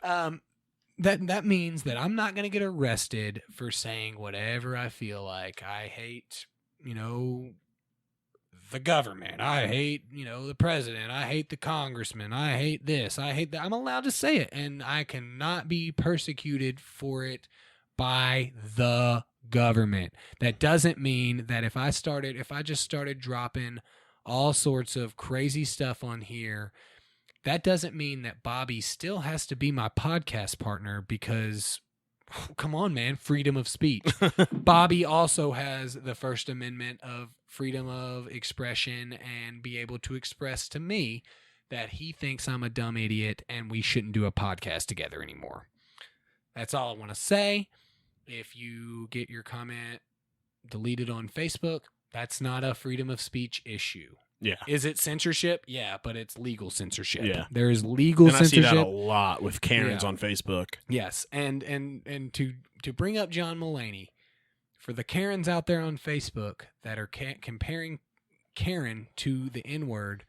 That means that I'm not going to get arrested for saying whatever I feel like. I hate, the government. I hate, the president. I hate the congressman. I hate this. I hate that. I'm allowed to say it, and I cannot be persecuted for it by the government. That doesn't mean that if I just started dropping all sorts of crazy stuff on here, that doesn't mean that Bobby still has to be my podcast partner because... Come on, man. Freedom of speech. Bobby also has the First Amendment of freedom of expression and be able to express to me that he thinks I'm a dumb idiot and we shouldn't do a podcast together anymore. That's all I want to say. If you get your comment deleted on Facebook, that's not a freedom of speech issue. Yeah. Is it censorship? Yeah, but it's legal censorship. Yeah. There is legal censorship. I see that a lot with Karens on Facebook. Yes. And to bring up John Mulaney, for the Karens out there on Facebook that are comparing Karen to the N-word,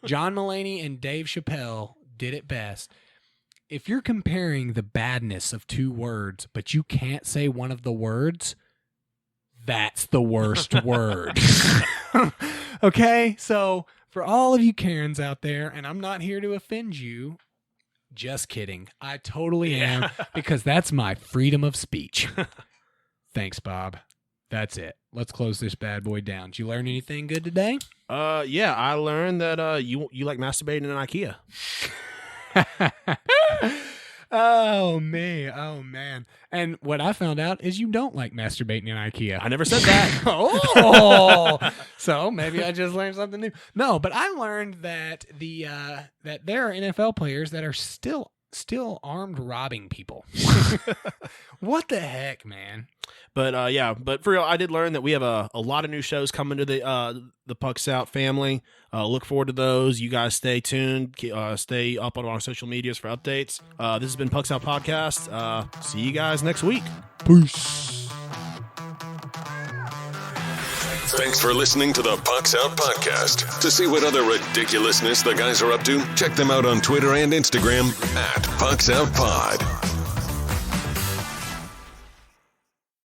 John Mulaney and Dave Chappelle did it best. If you're comparing the badness of two words, but you can't say one of the words, that's the worst word. Okay, so for all of you Karens out there, and I'm not here to offend you, just kidding. I totally am, because that's my freedom of speech. Thanks, Bob. That's it. Let's close this bad boy down. Did you learn anything good today? Yeah, I learned that you like masturbating in IKEA. Oh, me. Oh, man. And what I found out is you don't like masturbating in IKEA. I never said that. Oh, so maybe I just learned something new. No, but I learned that that there are NFL players that are still armed robbing people. What the heck, man? But for real, I did learn that we have a lot of new shows coming to the Pucks Out family. Look forward to those. You guys stay tuned. Stay up on our social medias for updates. This has been Pucks Out Podcast. See you guys next week. Peace. Thanks for listening to the Pucks Out Podcast. To see what other ridiculousness the guys are up to, check them out on Twitter and Instagram @PucksOutPod.